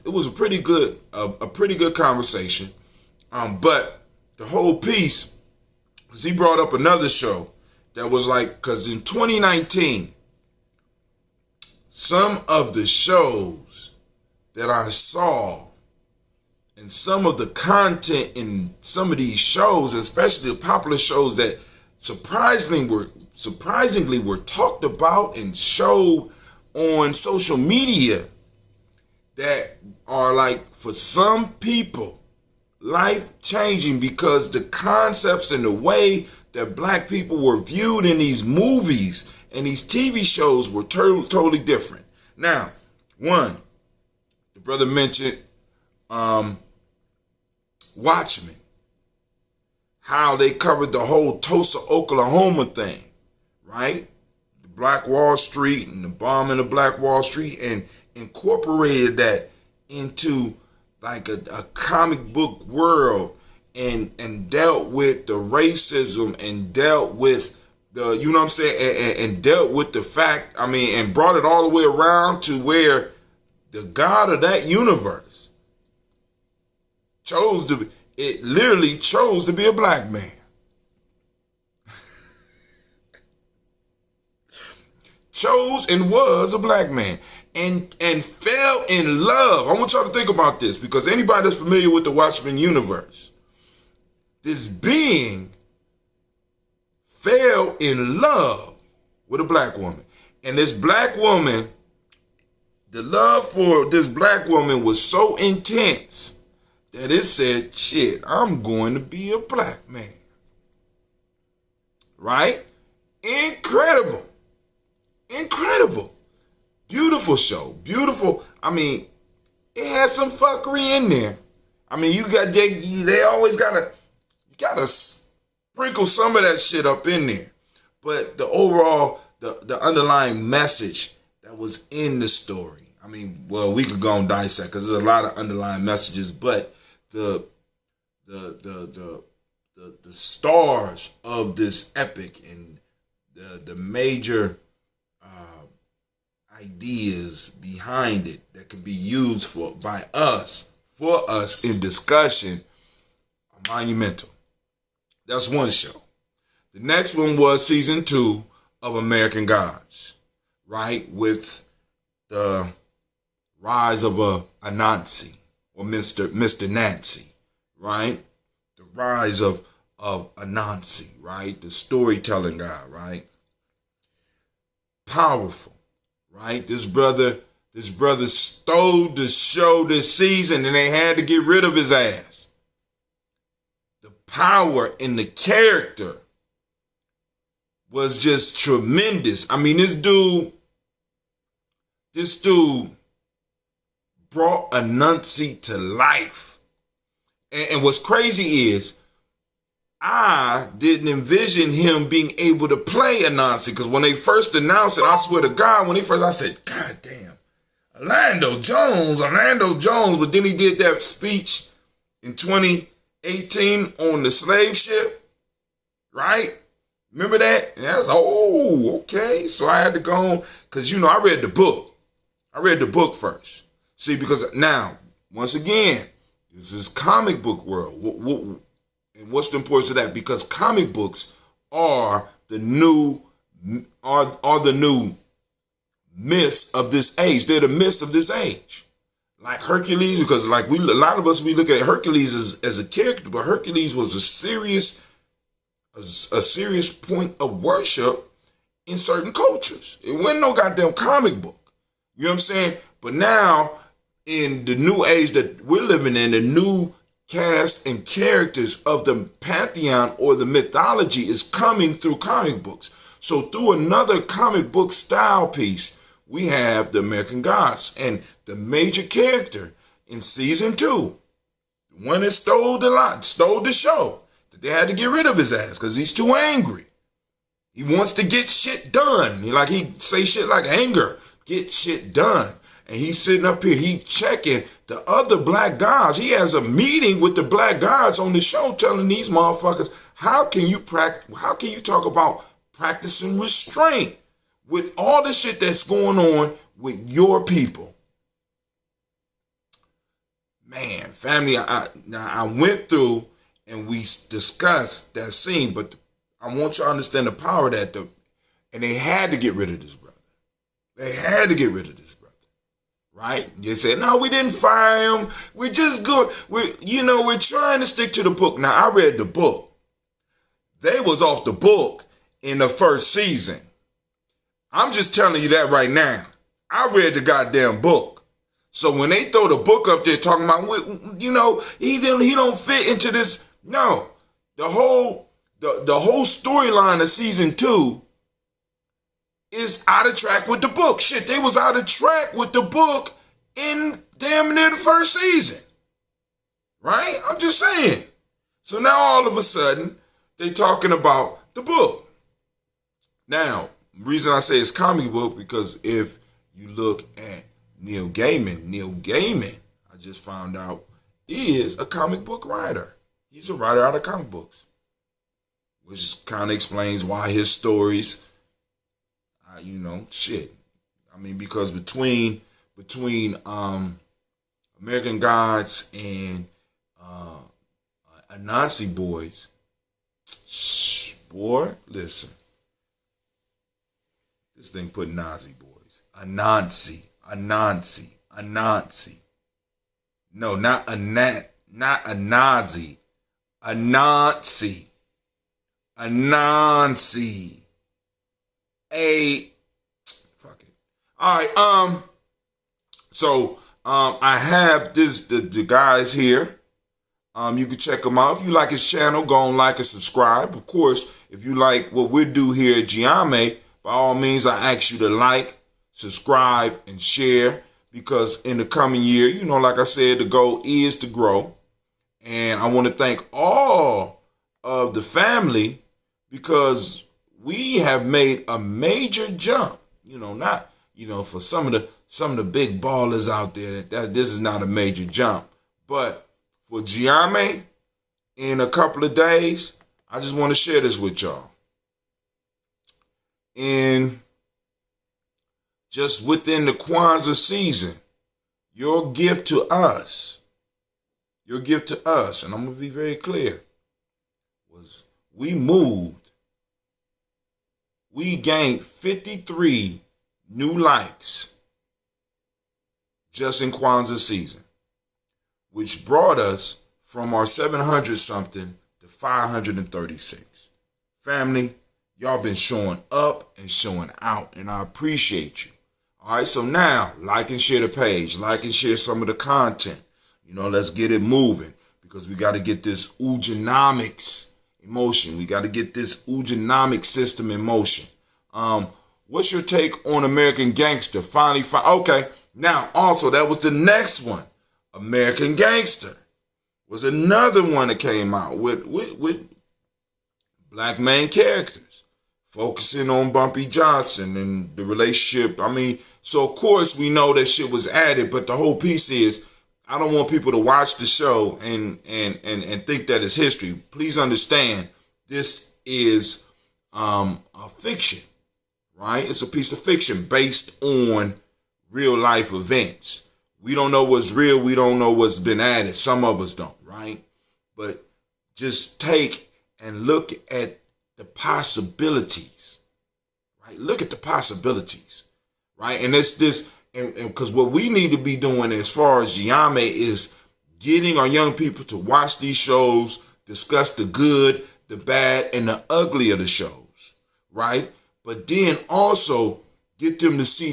It was a pretty good conversation. But the whole piece, because he brought up another show that was like, because in 2019. Some of the shows that I saw and some of the content in some of these shows, especially the popular shows that surprisingly were talked about and showed on social media, that are like, for some people, life-changing, because the concepts and the way that black people were viewed in these movies and these TV shows were totally different. Now, one, the brother mentioned Watchmen. How they covered the whole Tulsa, Oklahoma thing, right? The Black Wall Street and the bombing of Black Wall Street, and incorporated that into like a comic book world, and dealt with the racism, and dealt with the, you know what I'm saying, and dealt with the fact, and brought it all the way around to where the God of that universe literally chose to be a black man. Chose and was a black man. And fell in love. I want y'all to think about this, because anybody that's familiar with the Watchmen universe, this being fell in love with a black woman. And this black woman, the love for this black woman was so intense that it said, shit, I'm going to be a black man. Right? Incredible. Incredible. Beautiful show. Beautiful. I mean, it had some fuckery in there. I mean, they always gotta sprinkle some of that shit up in there. But the overall, the underlying message that was in the story. I mean, well, we could go and dissect because there's a lot of underlying messages, but the stars of this epic and the major ideas behind it that can be used for us in discussion are monumental. That's one show. The next one was season 2 of American Gods, right? With the rise of Anansi or Mr. Nancy, right? The rise of Anansi, right? The storytelling guy, right? Powerful, right? This brother stole the show this season and they had to get rid of his ass. The power in the character was just tremendous. I mean, this dude brought Anansi to life. And what's crazy is I didn't envision him being able to play Anansi, because when they first announced it, I swear to God, I said, God damn, Orlando Jones, but then he did that speech in 2018 on the slave ship, right? Remember that? And I was like, oh, okay. So I had to go on, because, I read the book. I read the book first. See, because now, once again, this is comic book world. And what's the importance of that? Because comic books are the new myths of this age. They're the myths of this age. Like Hercules, because a lot of us, we look at Hercules as a character, but Hercules was a serious point of worship in certain cultures. It wasn't no goddamn comic book. You know what I'm saying? But now, in the new age that we're living in, the new cast and characters of the pantheon or the mythology is coming through comic books. So through another comic book style piece, we have the American Gods, and the major character in season 2, the one that stole the show, that they had to get rid of his ass because he's too angry. He wants to get shit done. He say shit like anger, get shit done. And he's sitting up here, he checking the other black gods. He has a meeting with the black gods on the show telling these motherfuckers, how can you talk about practicing restraint with all the shit that's going on with your people? Man, family, I went through and we discussed that scene, but I want you to understand the power of that. And they had to get rid of this brother. They had to get rid of this brother. Right? You said, no, we didn't fire him. We're just good. We're trying to stick to the book. Now, I read the book. They was off the book in the first season. I'm just telling you that right now. I read the goddamn book. So when they throw the book up there talking about, he don't fit into this. No. The whole storyline of season 2 is out of track with the book. Shit, they was out of track with the book in damn near the first season. Right? I'm just saying. So now all of a sudden, they talking about the book. Now, the reason I say it's comic book, because if you look at Neil Gaiman, I just found out, is a comic book writer. He's a writer out of comic books. Which kind of explains why his stories, shit. I mean, because between American Gods and Anansi Boys, boy, listen. This thing put Nazi boys. Anansi. No, not a Nazi. Anansi. Fuck it. All right. So I have the guys here. You can check him out. If you like his channel, go and like and subscribe. Of course, if you like what we do here at Gye-Nyame, by all means, I ask you to like, subscribe, and share. Because in the coming year, like I said, the goal is to grow. And I want to thank all of the family because we have made a major jump. Not for some of the big ballers out there that this is not a major jump, but for Gye-Nyame, in a couple of days, I just want to share this with y'all. And just within the Kwanzaa season, your gift to us, and I'm going to be very clear, was we gained 53 new likes just in Kwanzaa season, which brought us from our 700 something to 536. Family, y'all been showing up and showing out, and I appreciate you. All right, so now like and share the page, like and share some of the content. Let's get it moving because we got to get this Ujinomics in motion. We got to get this Ujinamic system in motion. What's your take on American Gangster? Okay, now also that was the next one. American Gangster was another one that came out with black main characters, focusing on Bumpy Johnson and the relationship. So of course we know that shit was added, but the whole piece is I don't want people to watch the show and think that it's history. Please understand this is a fiction, right? It's a piece of fiction based on real life events. We don't know what's real. We don't know what's been added. Some of us don't, right? But just take and look at the possibilities, right? Look at the possibilities, right? And it's this, and because what we need to be doing as far as Gye-Nyame is getting our young people to watch these shows, discuss the good, the bad, and the ugly of the shows, right? But then also get them to see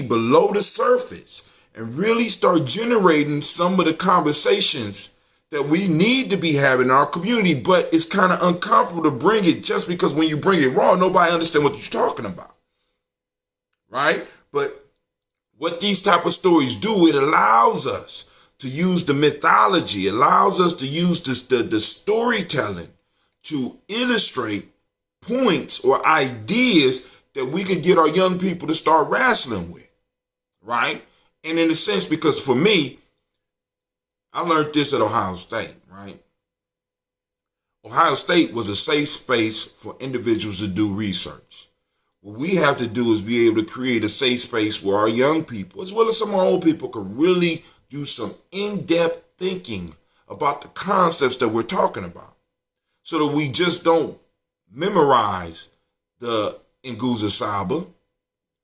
below the surface and really start generating some of the conversations that we need to be having in our community. But it's kind of uncomfortable to bring it just because when you bring it raw, nobody understands what you're talking about, right? But what these type of stories do, it allows us to use the mythology, allows us to use the storytelling to illustrate points or ideas that we can get our young people to start wrestling with, right? And in a sense, because for me, I learned this at Ohio State, right? Ohio State was a safe space for individuals to do research. What we have to do is be able to create a safe space where our young people, as well as some of our old people, can really do some in-depth thinking about the concepts that we're talking about, so that we just don't memorize the Nguzo Saba,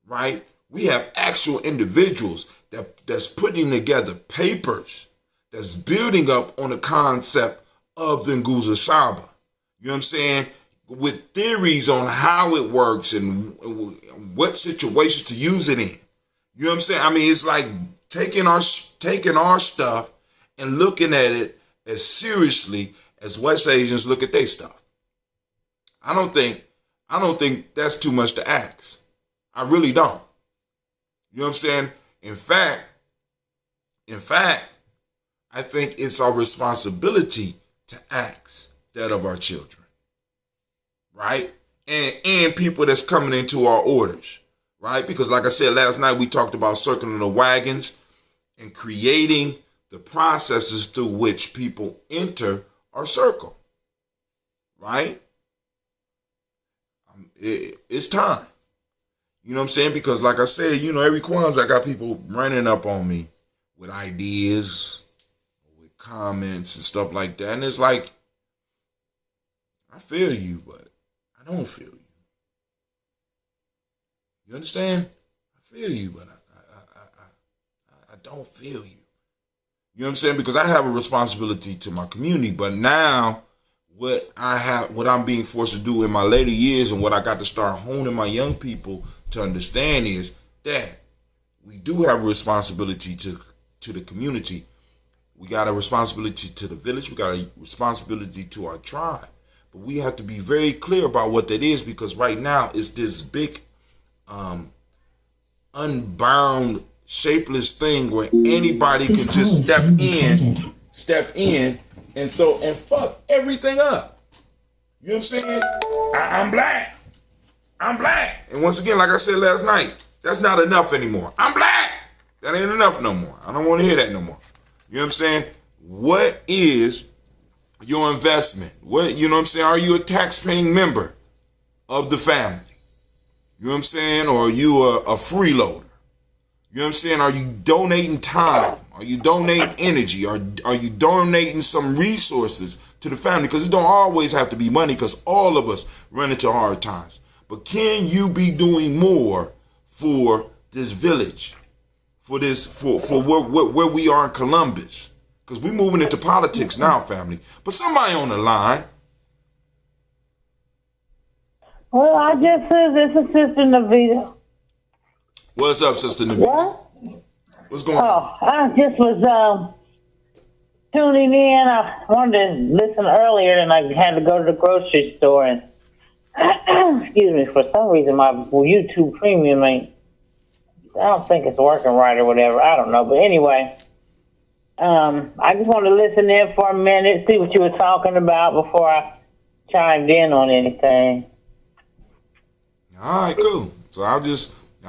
right? We have actual individuals that's putting together papers that's building up on the concept of the Nguzo Saba. You know what I'm saying? With theories on how it works and what situations to use it in. You know what I'm saying? It's like taking our stuff and looking at it as seriously as West Asians look at their stuff. I don't think that's too much to ask. I really don't. You know what I'm saying? In fact, I think it's our responsibility to ask that of our children, right? And people that's coming into our orders, right? Because like I said last night, we talked about circling the wagons and creating the processes through which people enter our circle, right? It's time. You know what I'm saying? Because like I said, every Kwanzaa I got people running up on me with ideas, with comments and stuff like that. And it's like, I feel you, but I don't feel you. You understand? I feel you, but I don't feel you. You know what I'm saying? Because I have a responsibility to my community, but now what I'm being forced to do in my later years and what I got to start honing my young people to understand is that we do have a responsibility to the community. We got a responsibility to the village. We got a responsibility to our tribe. But we have to be very clear about what that is, because right now it's this big, unbound, shapeless thing where anybody can just step in and fuck everything up. You know what I'm saying? I'm black. And once again, like I said last night, that's not enough anymore. I'm black. That ain't enough no more. I don't want to hear that no more. You know what I'm saying? What is your investment? What, you know what I'm saying? Are you a tax-paying member of the family? You know what I'm saying? Or are you a freeloader? You know what I'm saying? Are you donating time? Are you donating energy? Are you donating some resources to the family? Because it don't always have to be money, because all of us run into hard times. But can you be doing more for this village? For where we are in Columbus? Because we're moving into politics now, family. But somebody on the line. Well, I just said this is Sister Navita. What's up, Sister Navita? What? What's going on? I just was tuning in. I wanted to listen earlier, and I had to go to the grocery store. And excuse me, for some reason my YouTube Premium ain't. I don't think it's working right or whatever. I don't know. But anyway, I just wanted to listen in for a minute, see what you were talking about before I chimed in on anything. All right, cool. So I'll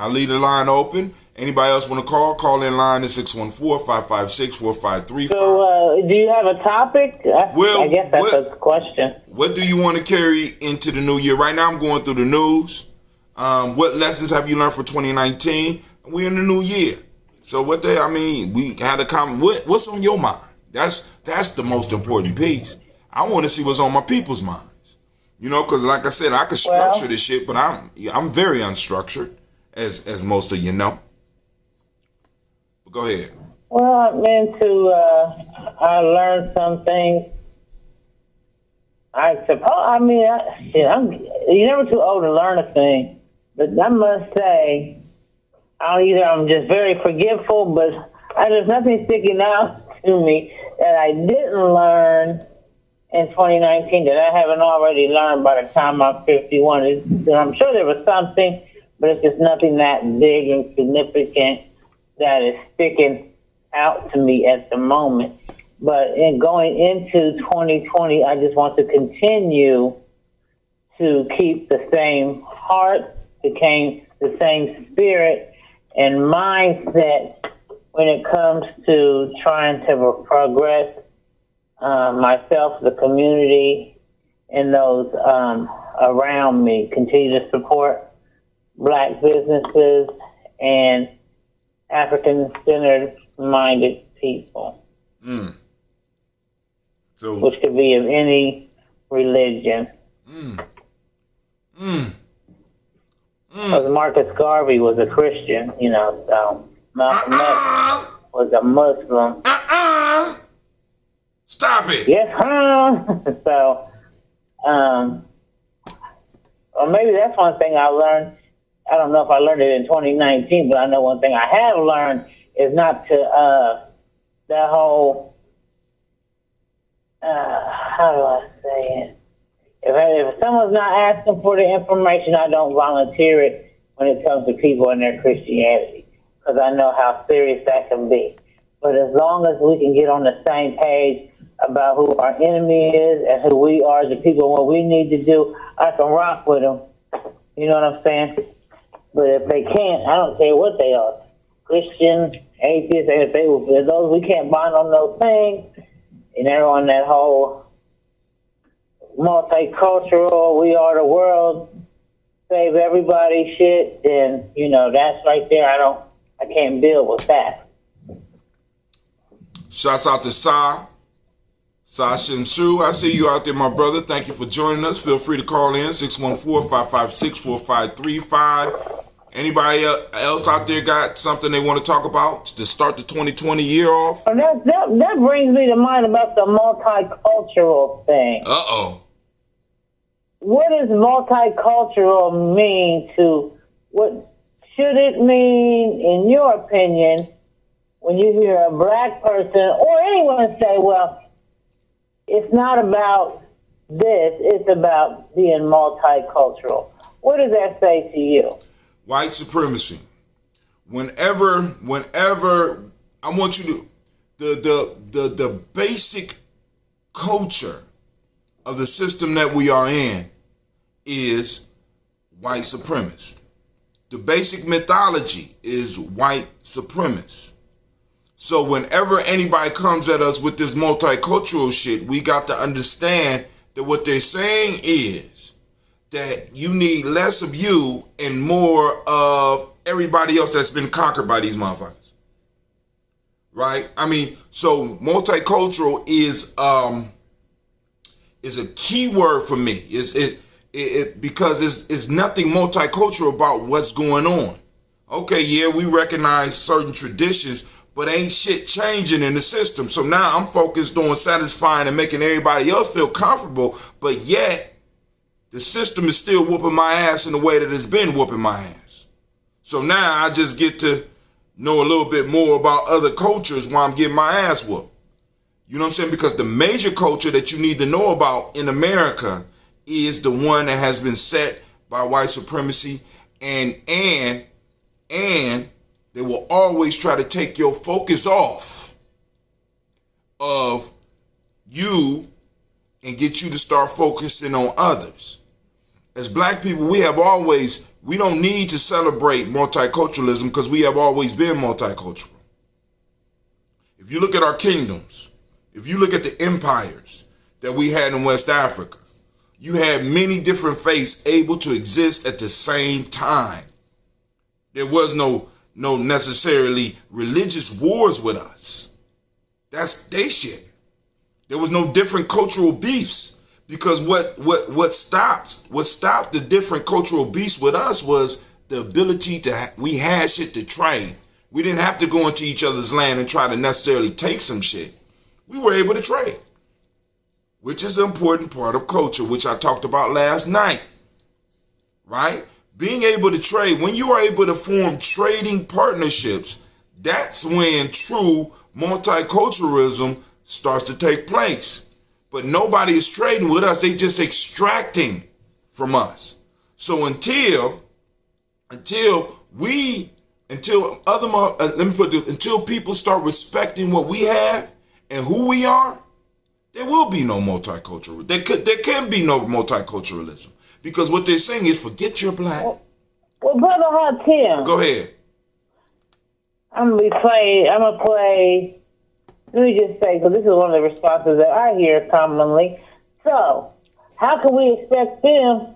leave the line open. Anybody else want to call in line at 614-556-4535. So, do you have a topic? I guess that's a question. What do you want to carry into the new year? Right now I'm going through the news. What lessons have you learned for 2019? We're in the new year. So we had a comment. What's on your mind? That's the most important piece. I want to see what's on my people's minds. You know, because like I said, I could structure this shit, but I'm very unstructured, as most of you know. But go ahead. Well, I learned some things. I suppose, you're never too old to learn a thing. But I must say, I'm just very forgetful, but there's nothing sticking out to me that I didn't learn in 2019 that I haven't already learned by the time I'm 51. I'm sure there was something, but it's just nothing that big and significant that is sticking out to me at the moment. But in going into 2020, I just want to continue to keep the same heart, the same spirit and mindset when it comes to trying to progress myself, the community, and those around me. Continue to support Black businesses and African-centered minded people. So, which could be of any religion. Because Marcus Garvey was a Christian, so Malcolm X was a Muslim. Stop it. Yes, So, or maybe that's one thing I learned. I don't know if I learned it in 2019, but I know one thing I have learned is not to, that whole, how do I say it? If someone's not asking for the information, I don't volunteer it when it comes to people and their Christianity, because I know how serious that can be. But as long as we can get on the same page about who our enemy is and who we are, the people, what we need to do, I can rock with them. You know what I'm saying? But if they can't, I don't care what they are. Christian, atheist, if those, we can't bond on those things, and they're on that whole multicultural, we are the world, save everybody shit, then, that's right there. I can't build with that. Shouts out to Sa Shamsu. I see you out there, my brother. Thank you for joining us. Feel free to call in 614-556-4535. Anybody else out there got something they want to talk about to start the 2020 year off? That brings me to mind about the multicultural thing. Uh-oh. What does multicultural mean what should it mean, in your opinion, when you hear a black person or anyone say, well, it's not about this, it's about being multicultural. What does that say to you? White supremacy. Whenever I want you to, the basic culture of the system that we are in is white supremacist. The basic mythology is white supremacist. So whenever anybody comes at us with this multicultural shit, we got to understand that what they're saying is that you need less of you and more of everybody else that's been conquered by these motherfuckers. Right? I mean, so multicultural is a key word for me. Because it's nothing multicultural about what's going on. Okay, yeah, we recognize certain traditions, but ain't shit changing in the system. So now I'm focused on satisfying and making everybody else feel comfortable, but yet the system is still whooping my ass in the way that it's been whooping my ass. So now I just get to know a little bit more about other cultures while I'm getting my ass whooped. You know what I'm saying? Because the major culture that you need to know about in America is the one that has been set by white supremacy, and they will always try to take your focus off of you and get you to start focusing on others. As black people, we don't need to celebrate multiculturalism because we have always been multicultural. If you look at our kingdoms, if you look at the empires that we had in West Africa, you had many different faiths able to exist at the same time. There was no necessarily religious wars with us. That's they shit. There was no different cultural beefs, because what stopped the different cultural beefs with us was the ability we had shit to trade. We didn't have to go into each other's land and try to necessarily take some shit. We were able to trade, which is an important part of culture, which I talked about last night, right? Being able to trade, when you are able to form trading partnerships, that's when true multiculturalism starts to take place. But nobody is trading with us. They just extracting from us. So until people start respecting what we have and who we are, there will be no multicultural. There can be no multiculturalism, because what they're saying is forget your black. Well, Brother Hatim. Go ahead. I'm gonna play. Let me just say, because this is one of the responses that I hear commonly. So, how can we expect them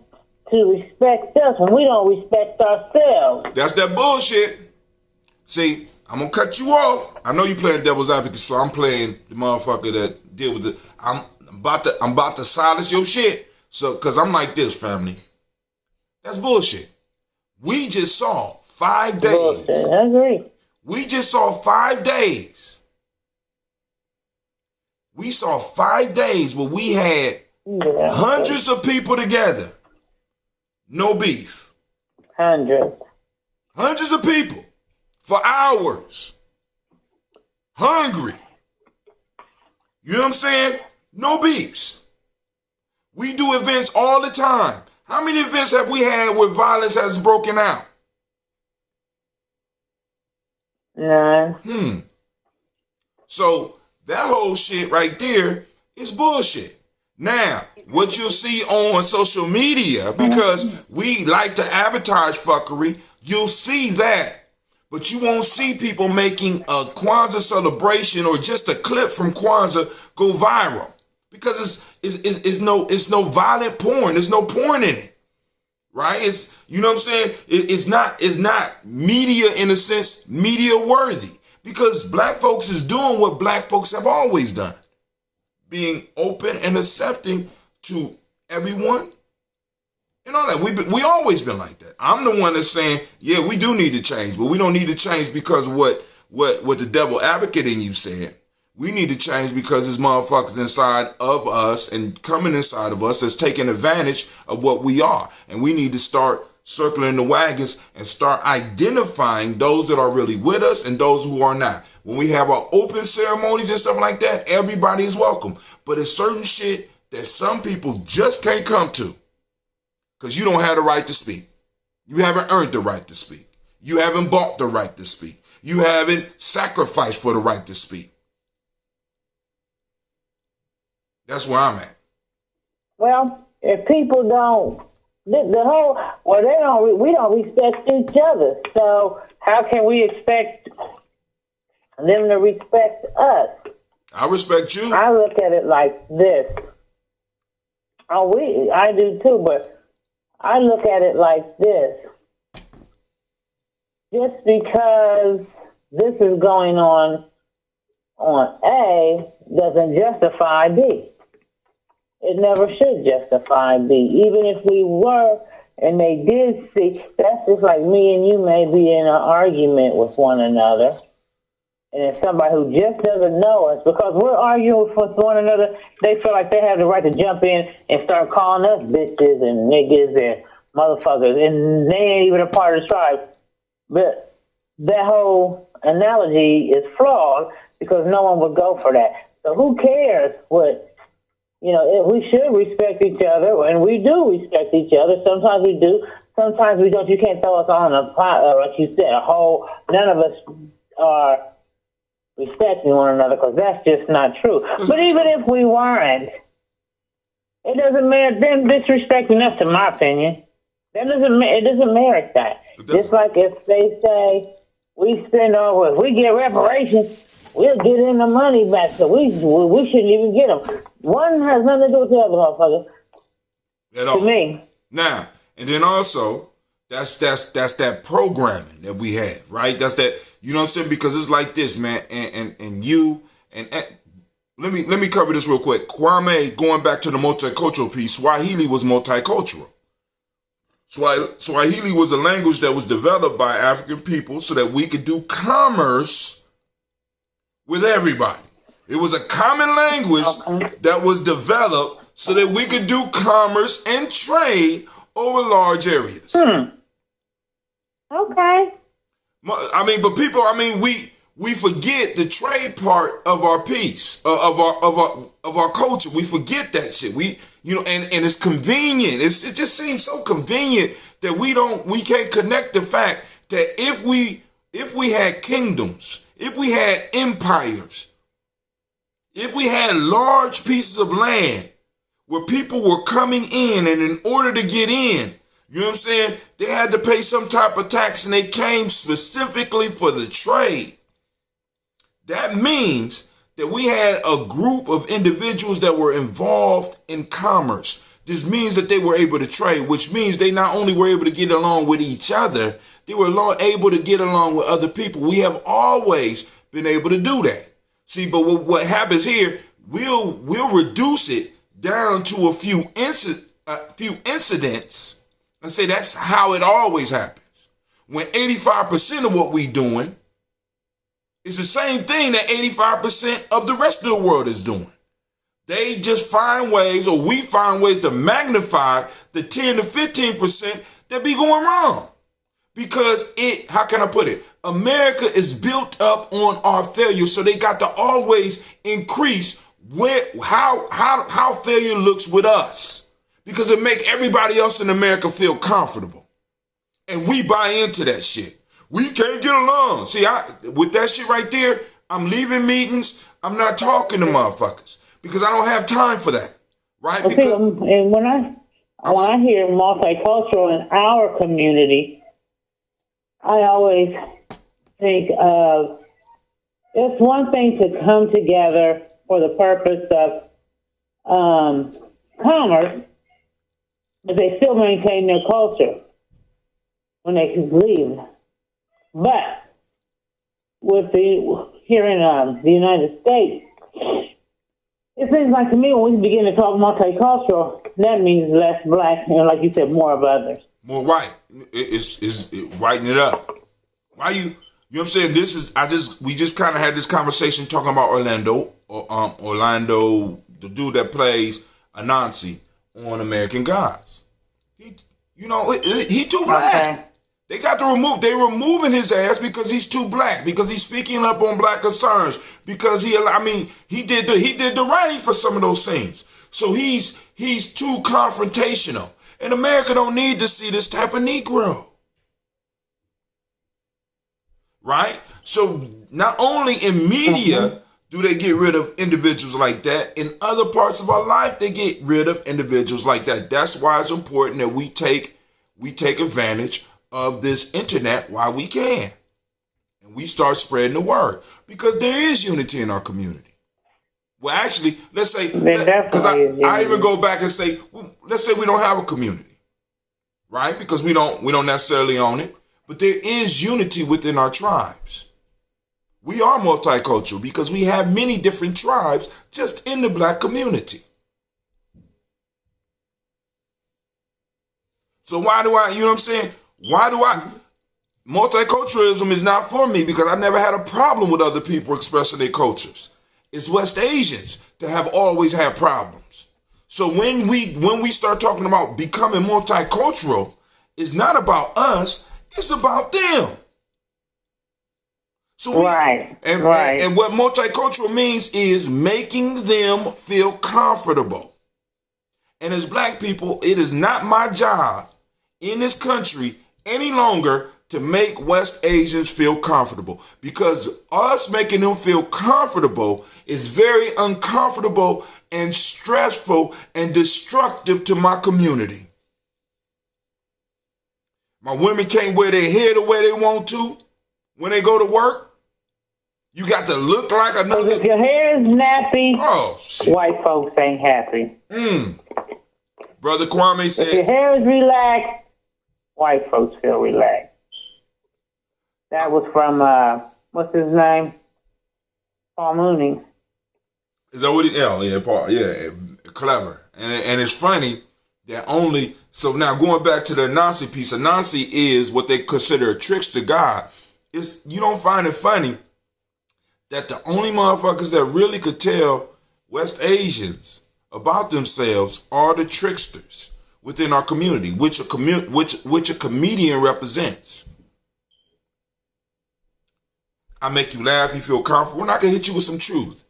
to respect us when we don't respect ourselves? That's that bullshit. See, I'm gonna cut you off. I know you playing devil's advocate, so I'm playing the motherfucker that deal with it. I'm about to silence your shit. So, cause I'm like this, family. That's bullshit. We just saw 5 days. Bullshit. I agree. We just saw 5 days. We saw 5 days where we had hundreds of people together. No beef. Hundreds of people for hours. Hungry. You know what I'm saying? No beefs. We do events all the time. How many events have we had where violence has broken out? None. So that whole shit right there is bullshit. Now, what you'll see on social media, because we like to advertise fuckery, you'll see that. But you won't see people making a Kwanzaa celebration or just a clip from Kwanzaa go viral. Because it's no violent porn. There's no porn in it. Right? It's, you know what I'm saying? It's not media, in a sense, media worthy. Because black folks is doing what black folks have always done. Being open and accepting to everyone and all that. We always been like that. I'm the one that's saying, yeah, we do need to change, but we don't need to change because of what the devil advocate in you said. We need to change because there's motherfuckers inside of us and coming inside of us that's taking advantage of what we are. And we need to start circling the wagons and start identifying those that are really with us and those who are not. When we have our open ceremonies and stuff like that, everybody is welcome. But it's certain shit that some people just can't come to because you don't have the right to speak. You haven't earned the right to speak. You haven't bought the right to speak. You haven't sacrificed for the right to speak. That's where I'm at. Well, if people don't, we don't respect each other. So how can we expect them to respect us? I respect you. I look at it like this. I do too, but I look at it like this. Just because this is going on A doesn't justify B. It never should justify B. Even if we were and they did see, that's just like me and you may be in an argument with one another. And if somebody who just doesn't know us, because we're arguing with one another, they feel like they have the right to jump in and start calling us bitches and niggas and motherfuckers, and they ain't even a part of the tribe. But that whole analogy is flawed because no one would go for that. So who cares what, we should respect each other, and we do respect each other. Sometimes we do, sometimes we don't. You can't throw us on a pot, like you said, none of us are respecting one another because that's just not true. But even if we weren't, it doesn't merit them disrespecting us, in my opinion. It doesn't merit that. Just like if they say if we get reparations, we'll get in the money back, so we shouldn't even get them. One has nothing to do with the other, motherfucker. At all. To me. Now, and then also, that's that programming that we had, right? That's that, you know what I'm saying? Because it's like this, man, and you, and let me cover this real quick. Kwame, going back to the multicultural piece, Swahili was multicultural. Swahili was a language that was developed by African people so that we could do commerce with everybody. It was a common language that was developed so that we could do commerce and trade over large areas. Okay. We forget the trade part of our piece, of our culture. We forget that shit. And it's convenient. It just seems so convenient that we can't connect the fact that if we had kingdoms, if we had empires, if we had large pieces of land where people were coming in, and in order to get in, you know what I'm saying, they had to pay some type of tax, and they came specifically for the trade. That means that we had a group of individuals that were involved in commerce. This means that they were able to trade, which means they not only were able to get along with each other, they were able to get along with other people. We have always been able to do that. See, but what happens here, we'll reduce it down to a few incidents and say that's how it always happens. When 85% of what we're doing is the same thing that 85% of the rest of the world is doing. They just find ways, or we find ways to magnify the 10 to 15% that be going wrong. Because how can I put it? America is built up on our failure, so they got to always increase how failure looks with us, because it make everybody else in America feel comfortable, and we buy into that shit. We can't get along. See, with that shit right there, I'm leaving meetings. I'm not talking to motherfuckers because I don't have time for that, right? And when I hear multicultural in our community, I always think of, it's one thing to come together for the purpose of commerce, but they still maintain their culture when they leave. But here in the United States, it seems like to me when we begin to talk multicultural, that means less black and, like you said, more of others. More white. It's whiten it up. Why you know what I'm saying? We just kind of had this conversation talking about Orlando, the dude that plays Anansi on American Gods. You know, he too black. Okay. They got to remove. They removing his ass because he's too black. Because he's speaking up on black concerns. Because he did the writing for some of those things. So he's too confrontational. And America don't need to see this type of Negro. Right? So not only in media do they get rid of individuals like that, in other parts of our life they get rid of individuals like that. That's why it's important that we take advantage of this internet while we can. And we start spreading the word. Because there is unity in our community. Well, actually, let's say, because I even go back and say, let's say we don't have a community, right? Because we don't necessarily own it, but there is unity within our tribes. We are multicultural because we have many different tribes just in the black community. So why do I, you know what I'm saying? Multiculturalism is not for me because I never had a problem with other people expressing their cultures. It's West Asians that have always had problems. So when we start talking about becoming multicultural, it's not about us, it's about them. So and what multicultural means is making them feel comfortable. And as black people, it is not my job in this country any longer to make West Asians feel comfortable, because us making them feel comfortable is very uncomfortable and stressful and destructive to my community. My women can't wear their hair the way they want to when they go to work. You got to look like another. If your hair is nappy, shit. White folks ain't happy. Brother Kwame said, if your hair is relaxed, white folks feel relaxed. That was from, what's his name? Paul Mooney. Is that what he, Paul, clever. And it's funny that so now going back to the Anansi piece, Anansi is what they consider a trickster god. You don't find it funny that the only motherfuckers that really could tell West Asians about themselves are the tricksters within our community, which a comedian represents. I make you laugh, you feel comfortable, and I can hit you with some truth.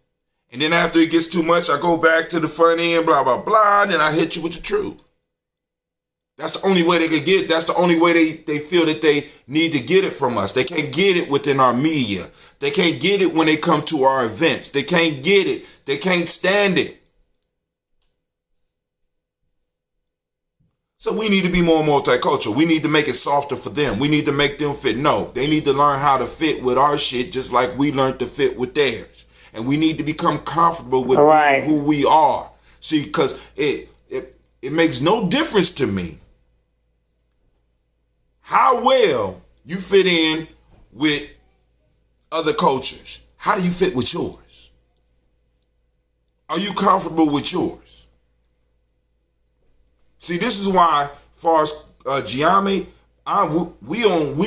And then after it gets too much, I go back to the funny and blah, blah, blah, and then I hit you with the truth. That's the only way they could get it. That's the only way they feel that they need to get it from us. They can't get it within our media. They can't get it when they come to our events. They can't get it. They can't stand it. So we need to be more multicultural. We need to make it softer for them. We need to make them fit. No, they need to learn how to fit with our shit just like we learned to fit with theirs. And we need to become comfortable with who we are. See, because it makes no difference to me how well you fit in with other cultures. How do you fit with yours? Are you comfortable with yours? See, this is why, as far as Gye-Nyame, we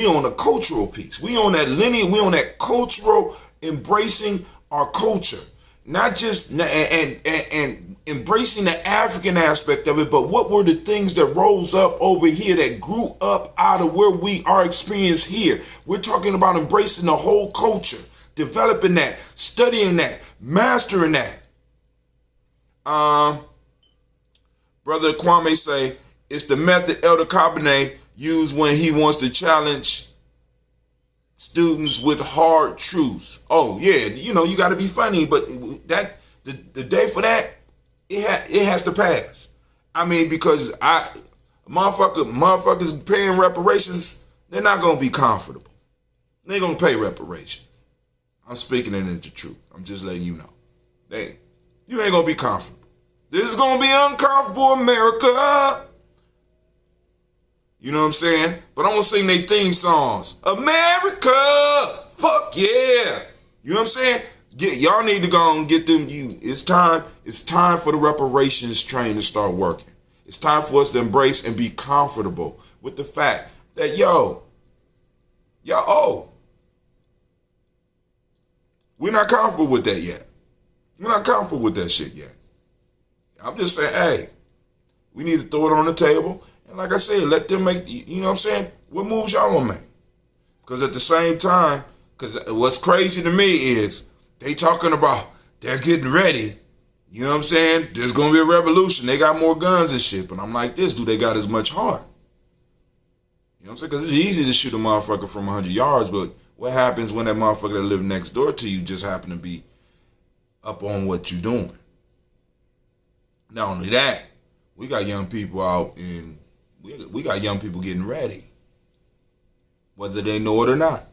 on a cultural piece. We on that linear. We on that cultural, embracing our culture, not just and embracing the African aspect of it, but what were the things that rose up over here that grew up out of where we are experienced here? We're talking about embracing the whole culture, developing that, studying that, mastering that. Brother Kwame say, it's the method Elder Cabernet used when he wants to challenge students with hard truths. Oh, yeah, you got to be funny, but that the day for that, it has to pass. I mean, because motherfuckers paying reparations, they're not going to be comfortable. They're going to pay reparations. I'm speaking it into truth. I'm just letting you know. You ain't going to be comfortable. This is going to be uncomfortable, America. You know what I'm saying? But I'm going to sing their theme songs. America, fuck yeah. You know what I'm saying? Y'all need to go and get them. It's time for the reparations train to start working. It's time for us to embrace and be comfortable with the fact that, we're not comfortable with that yet. We're not comfortable with that shit yet. I'm just saying, hey, we need to throw it on the table And like I said, let them make, you know what I'm saying? What moves y'all gonna make? Because at the same time, because what's crazy to me is they talking about they're getting ready. You know what I'm saying? There's gonna be a revolution. They got more guns and shit. But I'm like this, do they got as much heart? You know what I'm saying? Because it's easy to shoot a motherfucker from 100 yards, but what happens when that motherfucker that live next door to you just happen to be up on what you're doing? Not only that, we got young people out and we got young people getting ready, whether they know it or not.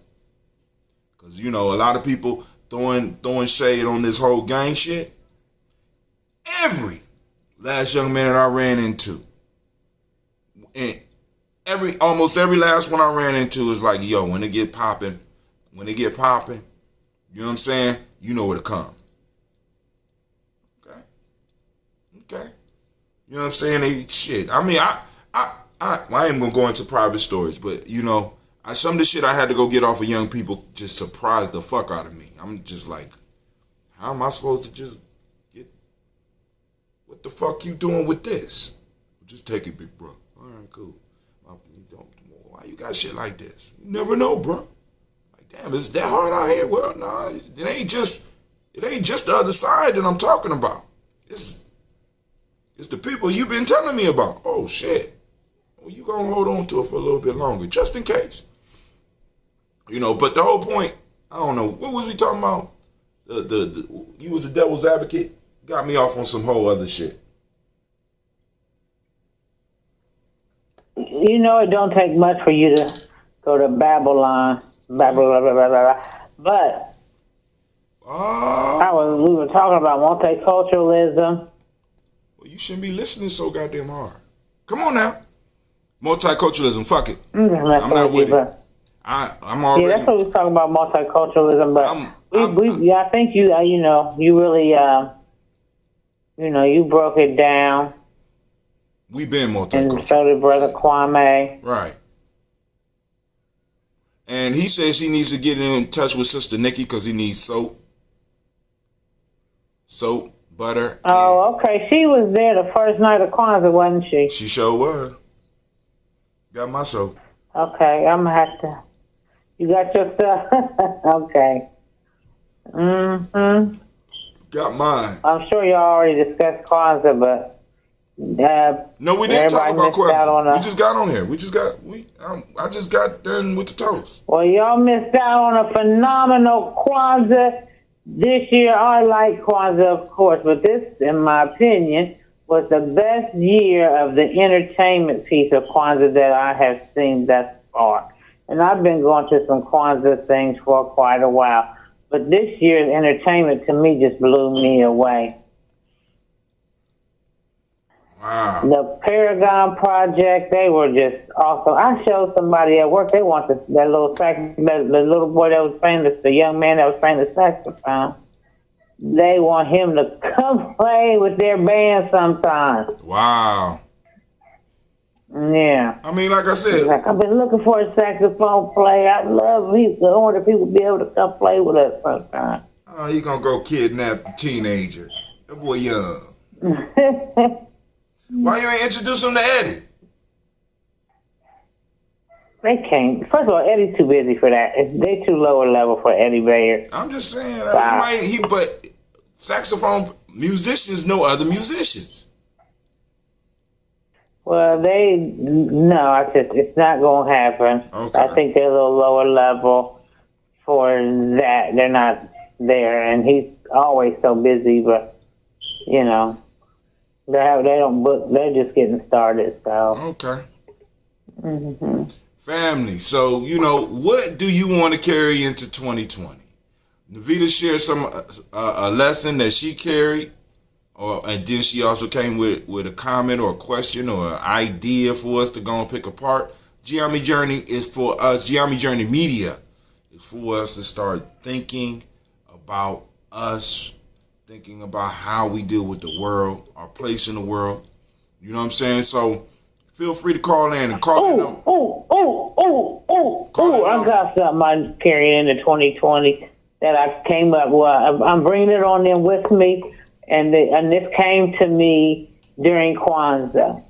Because, you know, a lot of people throwing shade on this whole gang shit. Every last young man that I ran into, and almost every last one I ran into is like, yo, when they get popping, you know what I'm saying? You know where to come. Okay. You know what I'm saying? Shit. I mean, I ain't gonna go into private stories, but you know, some of the shit I had to go get off of young people just surprised the fuck out of me. I'm just like, how am I supposed to just get? What the fuck you doing with this? Just take it, big bro. All right, cool. Why you got shit like this? You never know, bro. Like, damn, is that hard out here? Well, nah, it ain't just the other side that I'm talking about. It's the people you've been telling me about. Oh shit. Well, you gonna hold on to it for a little bit longer, just in case. You know, but the whole point, I don't know, what was we talking about? You was a devil's advocate? Got me off on some whole other shit. You know, it don't take much for you to go to Babylon, blah, blah, blah, blah, blah, blah. But we were talking about multiculturalism. Well, you shouldn't be listening so goddamn hard. Come on now. Multiculturalism, fuck it. I'm not with it. I'm already. Yeah, that's what we was talking about, multiculturalism. But I think you really, you broke it down. We been multicultural. And so did Brother Kwame. Right. And he says he needs to get in touch with Sister Nikki because he needs soap, butter. Oh, okay. She was there the first night of Kwanzaa, wasn't she? She sure was. Got my soap. Okay, I'm going to have to. You got your stuff? Okay. Mm-hmm. Got mine. I'm sure y'all already discussed Kwanzaa, but... no, we didn't talk about Kwanzaa. We just got on here. I just got done with the toast. Well, y'all missed out on a phenomenal Kwanzaa this year. I like Kwanzaa, of course, but this, in my opinion, was the best year of the entertainment piece of Kwanzaa that I have seen thus far. And I've been going to some Kwanzaa things for quite a while. But this year's entertainment, to me, just blew me away. Wow. The Paragon Project, they were just awesome. I showed somebody at work, they want the little boy that was playing the young man that was playing the saxophone. They want him to come play with their band sometime. Wow. Yeah. I mean, like I said, I've been looking for a saxophone player. I wonder if people would be able to come play with us sometime. Oh, he gonna go kidnap the teenager. That boy young. Why you ain't introduce him to Eddie? They can't. First of all, Eddie's too busy for that. They too lower level for Eddie Bayer. I'm just saying. But saxophone musicians know other musicians. Well, it's not going to happen. Okay. I think they're a little lower level for that. They're not there, and he's always so busy, but, they don't book. They're just getting started, so. Okay. Mm-hmm. Family. So, what do you want to carry into 2020? Navita shared a lesson that she carried, and then she also came with a comment or a question or an idea for us to go and pick apart. Gye-Nyame Journey is for us. Gye-Nyame Journey Media is for us to start thinking about us, thinking about how we deal with the world, our place in the world. You know what I'm saying? So feel free to call in and call in. I got something I'm carrying into 2020 that I came up with. I'm bringing it on in with me, and this came to me during Kwanzaa.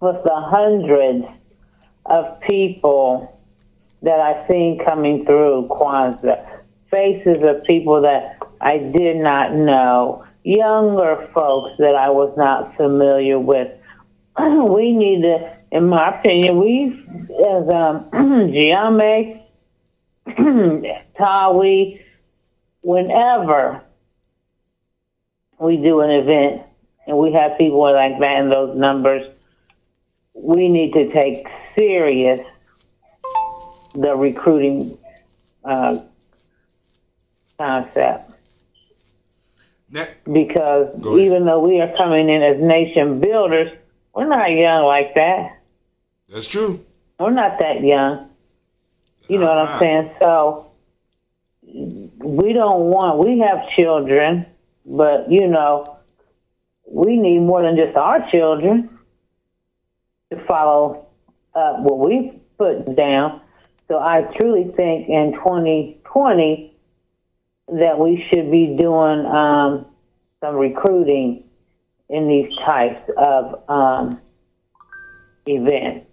with the hundreds of people that I've seen coming through Kwanzaa, faces of people that I did not know, younger folks that I was not familiar with. We need to, in my opinion, as Gye-Nyame, Tawi, whenever we do an event and we have people like that in those numbers, we need to take serious the recruiting concept. Because even though we are coming in as nation builders, we're not young like that. That's true. We're not that young. You know what I'm saying? So we have children, but, we need more than just our children to follow up what we put down. So I truly think in 2020 that we should be doing some recruiting in these types of events.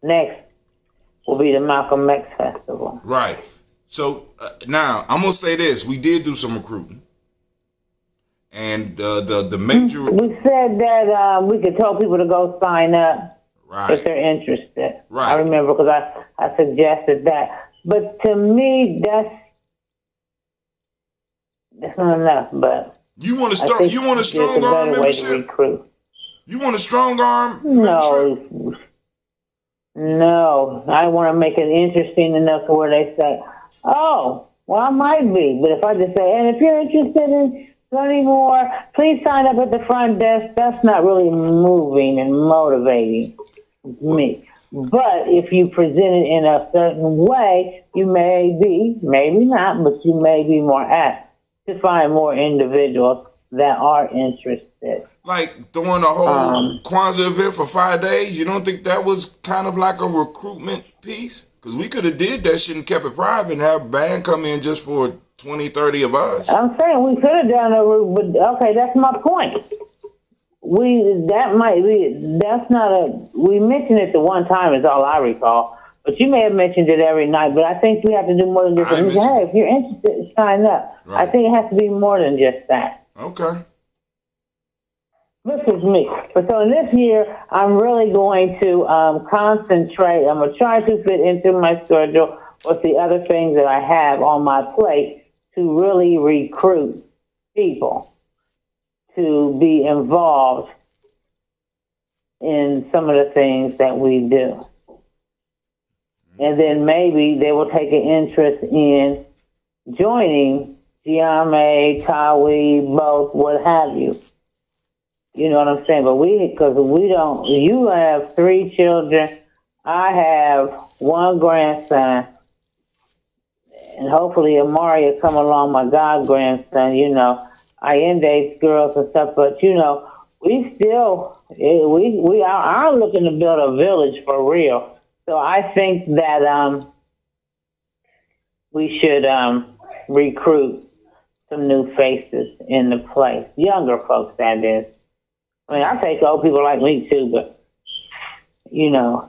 Next will be the Malcolm X Festival. Right. So now I'm gonna say this: we did do some recruiting, and the major. We said that we could tell people to go sign up if they're interested. Right. I remember because I suggested that, but to me that's not enough. But you want to start? You want a strong arm membership? You want a strong arm membership? No, I want to make it interesting enough to where they say, oh, well, I might be. But if I just say, and if you're interested in learning more, please sign up at the front desk, that's not really moving and motivating me. But if you present it in a certain way, you may be, maybe not, but you may be more apt to find more individuals that are interested. Like doing a whole Kwanzaa event for 5 days, you don't think that was kind of like a recruitment piece? Because we could have did that shit and kept it private and have a band come in just for 20, 30 of us. I'm saying we could have done it, but okay, that's my point. We mentioned it the one time is all I recall, but you may have mentioned it every night, but I think we have to do more than just, hey, if you're interested, sign up. Right. I think it has to be more than just that. Okay. This is me. But so in this year, I'm really going to concentrate. I'm going to try to fit into my schedule with the other things that I have on my plate to really recruit people to be involved in some of the things that we do. And then maybe they will take an interest in joining Gye-Nyame, Tawi, both, what have you. You know what I'm saying? But you have 3 children. I have 1 grandson. And hopefully Amari will come along, my god grandson. I dates girls and stuff, but we are looking to build a village for real. So I think that we should recruit some new faces in the place. Younger folks, that is. I mean, I take old people like me too, but,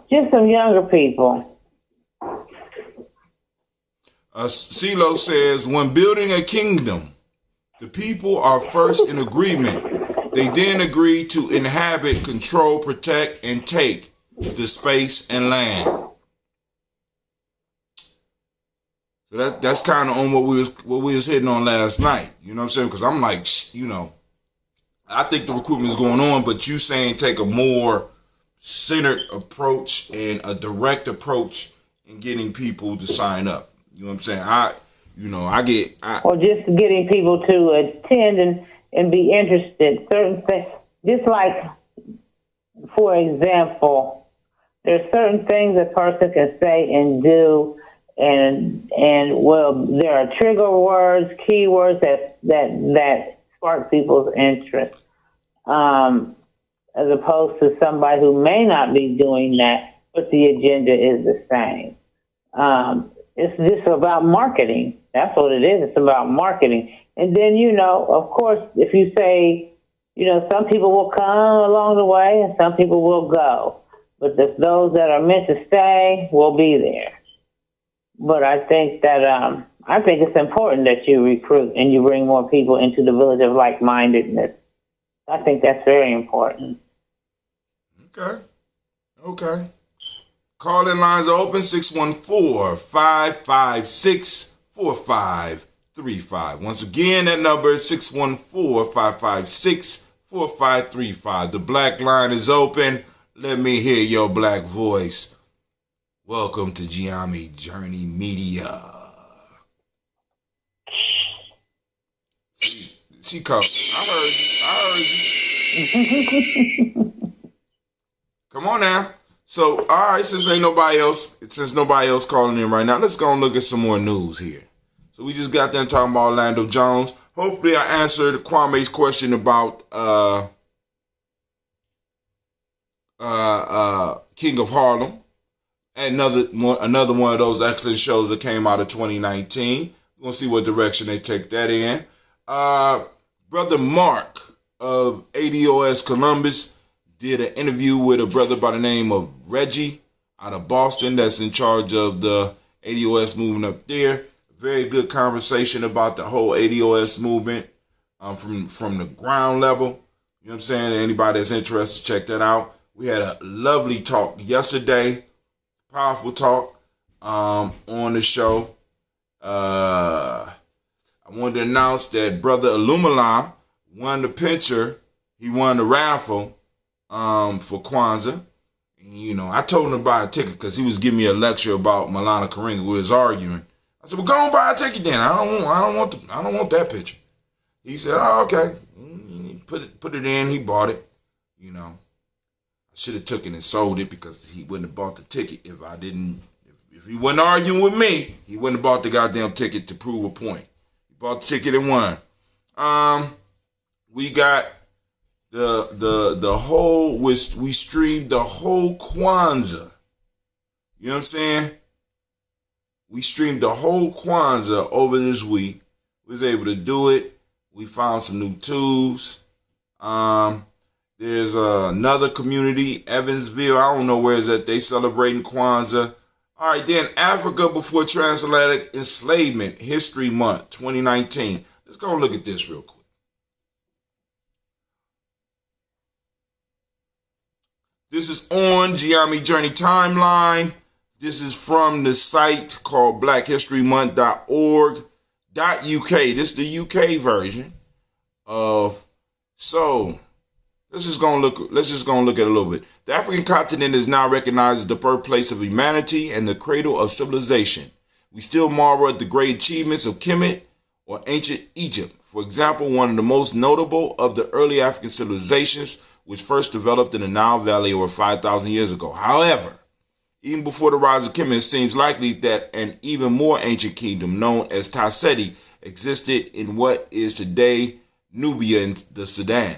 just some younger people. CeeLo says, when building a kingdom, the people are first in agreement. They then agree to inhabit, control, protect, and take the space and land. So that's kind of on what we was hitting on last night. You know what I'm saying? Because I'm like, I think the recruitment is going on, but you saying take a more centered approach and a direct approach in getting people to sign up. You know what I'm saying? Or just getting people to attend and be interested. Certain things, just like, for example, there's certain things a person can say and do, and there are trigger words, keywords that spark people's interest, as opposed to somebody who may not be doing that, but the agenda is the same. It's just about marketing. That's what it is. It's about marketing. And then, of course, if you say some people will come along the way and some people will go. But those that are meant to stay will be there. But I think that I think it's important that you recruit and you bring more people into the village of like-mindedness. I think that's very important. Okay. Call-in lines are open, 614-556-4535. Once again, that number is 614-556-4535. The black line is open. Let me hear your black voice. Welcome to Gye-Nyame Journey Media. She called. I heard you. Come on now. So, all right, since nobody else calling in right now, let's go and look at some more news here. So we just got done talking about Orlando Jones. Hopefully I answered Kwame's question about King of Harlem. Another one of those excellent shows that came out of 2019. We're going to see what direction they take that in. Brother Mark of ADOS Columbus did an interview with a brother by the name of Reggie out of Boston that's in charge of the ADOS movement up there. Very good conversation about the whole ADOS movement from the ground level. You know what I'm saying? Anybody that's interested, check that out. We had a lovely talk yesterday. Powerful talk on the show. I wanted to announce that Brother Illumila won the picture. He won the raffle for Kwanzaa. And, I told him to buy a ticket because he was giving me a lecture about Malana Karinga. We was arguing. I said, "Well, go and buy a ticket then. I don't want that picture." He said, "Oh, okay." Put it in. He bought it. I should have took it and sold it because he wouldn't have bought the ticket if he wasn't arguing with me. He wouldn't have bought the goddamn ticket to prove a point. He bought the ticket and won. We got the whole. We streamed the whole Kwanzaa. You know what I'm saying? We streamed the whole Kwanzaa over this week. We was able to do it. We found some new tubes. There's another community, Evansville. I don't know where is that. They celebrating Kwanzaa. All right, then Africa Before Transatlantic Enslavement History Month 2019. Let's go and look at this real quick. This is on Gye-Nyame Journey Timeline. This is from the site called blackhistorymonth.org.uk. This is the UK version of. So let's just go and look at it a little bit. The African continent is now recognized as the birthplace of humanity and the cradle of civilization. We still marvel at the great achievements of Kemet or ancient Egypt. For example, one of the most notable of the early African civilizations, which first developed in the Nile Valley over 5,000 years ago. However, even before the rise of Kemet, it seems likely that an even more ancient kingdom known as Tasseti existed in what is today Nubia and the Sudan.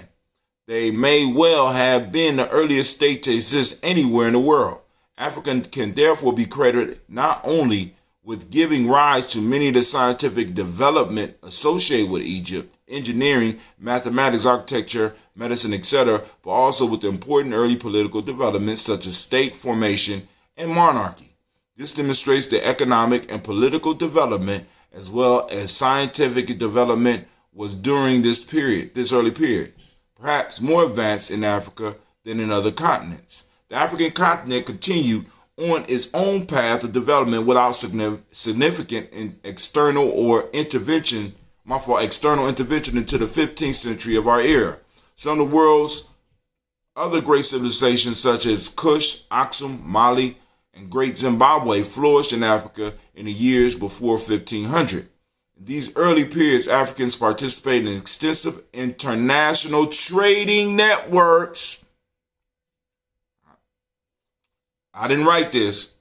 They may well have been the earliest state to exist anywhere in the world. Africa can therefore be credited not only with giving rise to many of the scientific development associated with Egypt, engineering, mathematics, architecture, medicine, etc., but also with the important early political developments such as state formation and monarchy. This demonstrates the economic and political development as well as scientific development was during this early period, perhaps more advanced in Africa than in other continents. The African continent continued on its own path of development without significant external intervention into the 15th century of our era. Some of the world's other great civilizations such as Kush, Aksum, Mali, and Great Zimbabwe flourished in Africa in the years before 1500. In these early periods, Africans participated in extensive international trading networks. I didn't write this.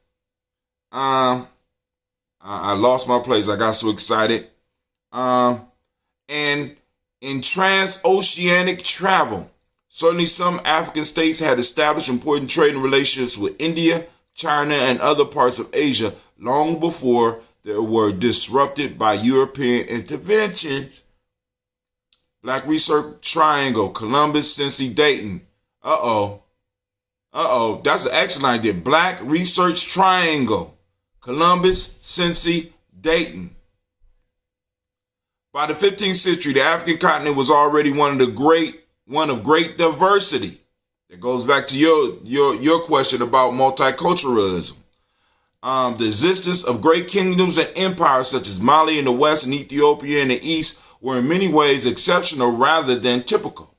I lost my place. I got so excited. And in transoceanic travel, certainly some African states had established important trading relationships with India, China, and other parts of Asia long before they were disrupted by European interventions. Black Research Triangle, Columbus, Cincy, Dayton. That's an excellent idea. Black Research Triangle, Columbus, Cincy, Dayton. By the 15th century, the African continent was already one of great diversity. That goes back to your question about multiculturalism. The existence of great kingdoms and empires such as Mali in the west and Ethiopia in the east were in many ways exceptional rather than typical.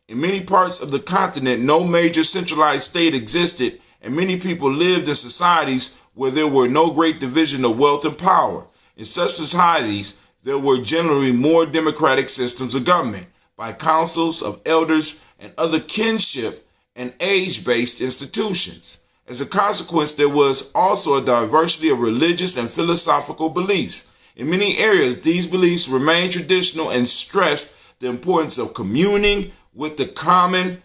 In many parts of the continent, no major centralized state existed, and many people lived in societies where there were no great division of wealth and power. In such societies, there were generally more democratic systems of government by councils of elders and other kinship and age-based institutions. As a consequence, there was also a diversity of religious and philosophical beliefs. In many areas, these beliefs remained traditional and stressed the importance of communing with common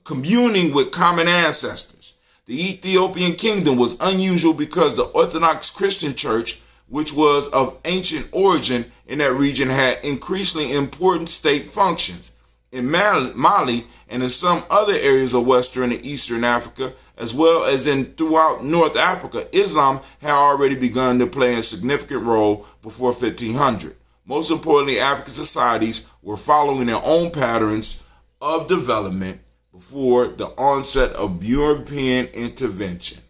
ancestors. The Ethiopian kingdom was unusual because the Orthodox Christian Church, which was of ancient origin in that region, had increasingly important state functions. In Mali and in some other areas of Western and Eastern Africa, as well as throughout North Africa, Islam had already begun to play a significant role before 1500. Most importantly, African societies were following their own patterns of development before the onset of European intervention.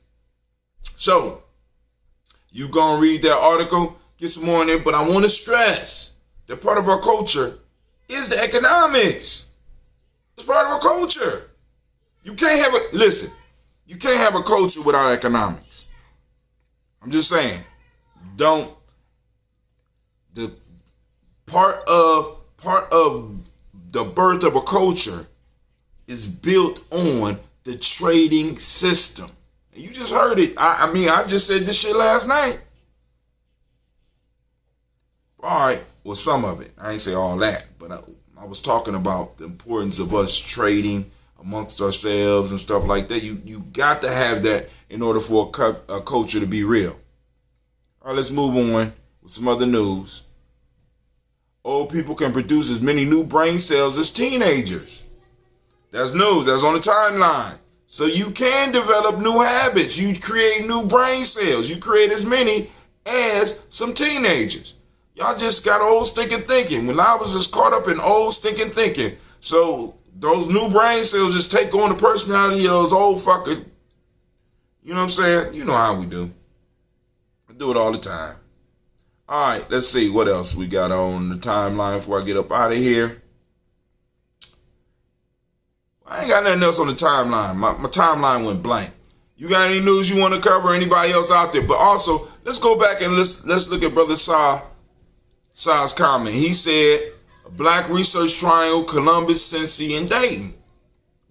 So, you gonna read that article, get some more in it, but I want to stress that part of our culture is the economics. It's part of our culture. You can't have a culture without economics. I'm just saying, the part of the birth of a culture is built on the trading system. And you just heard it. I just said this shit last night. All right, well, some of it. I ain't say all that, but I was talking about the importance of us trading amongst ourselves and stuff like that. You got to have that in order for a culture to be real. All right, let's move on with some other news. Old people can produce as many new brain cells as teenagers. That's news. That's on the timeline. So you can develop new habits. You create new brain cells. You create as many as some teenagers. Y'all just got old stinking thinking. When I was just caught up in old stinking thinking. So those new brain cells just take on the personality of those old fuckers. You know what I'm saying? You know how we do. I do it all the time. All right, let's see what else we got on the timeline before I get up out of here. I ain't got nothing else on the timeline. My timeline went blank. You got any news you want to cover? Anybody else out there? But also, let's go back and let's look at Brother Saw's comment. He said, Black Research Triangle, Columbus, Cincy, and Dayton.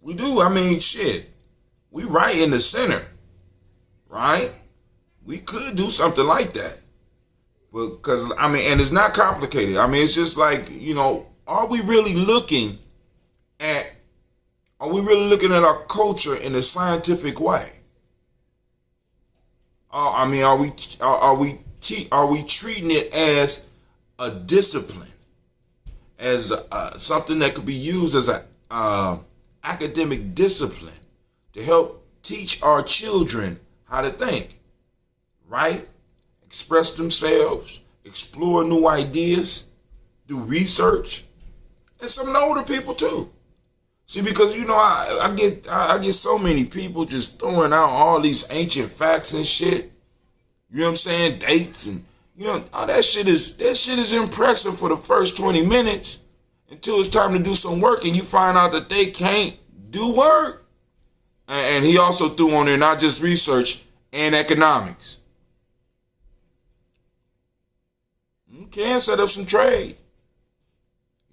We do. I mean, shit. We right in the center. Right? We could do something like that. Because, I mean, and it's not complicated. I mean, it's just like, are we really looking at our culture in a scientific way? I mean, are we treating it as a discipline, as something that could be used as an academic discipline to help teach our children how to think, right? Express themselves, explore new ideas, do research, and some of the older people too. See, because I get so many people just throwing out all these ancient facts and shit. You know what I'm saying? Dates and all that shit is impressive for the first 20 minutes until it's time to do some work and you find out that they can't do work. And he also threw on there not just research and economics. You can set up some trade.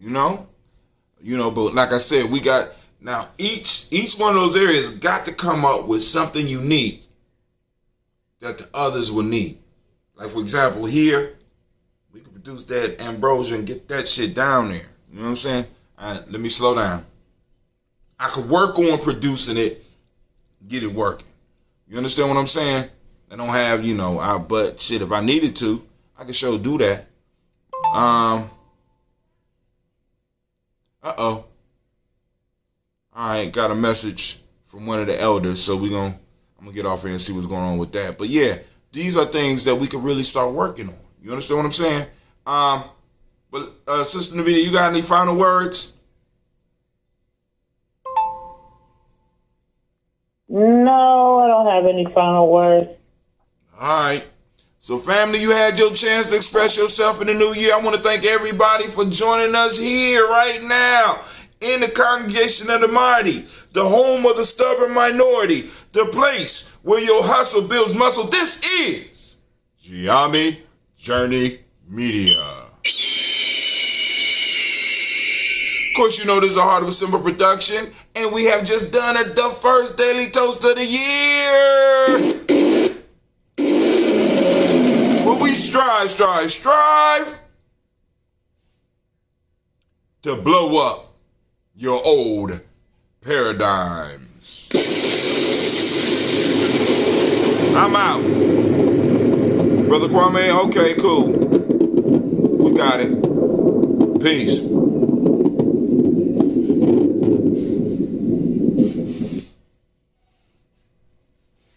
But like I said, we got now each one of those areas got to come up with something unique that the others will need. Like, for example, here we can produce that ambrosia and get that shit down there. You know what I'm saying? All right, let me slow down. I could work on producing it, get it working. You understand what I'm saying? I don't have, but shit, if I needed to, I could sure do that. Uh-oh. All right, got a message from one of the elders, so I'm gonna get off here and see what's going on with that. But yeah, these are things that we could really start working on. You understand what I'm saying? But Sister Navita, you got any final words? No, I don't have any final words. All right. So family, you had your chance to express yourself in the new year. I want to thank everybody for joining us here right now in the congregation of the mighty, the home of the stubborn minority, the place where your hustle builds muscle. This is Gye-Nyame Journey Media. Of course, you know this is a Heart of a Simple production, and we have just done the first Daily Toast of the year. But we strive to blow up your old paradigms. I'm out. Brother Kwame, okay, cool. We got it. Peace.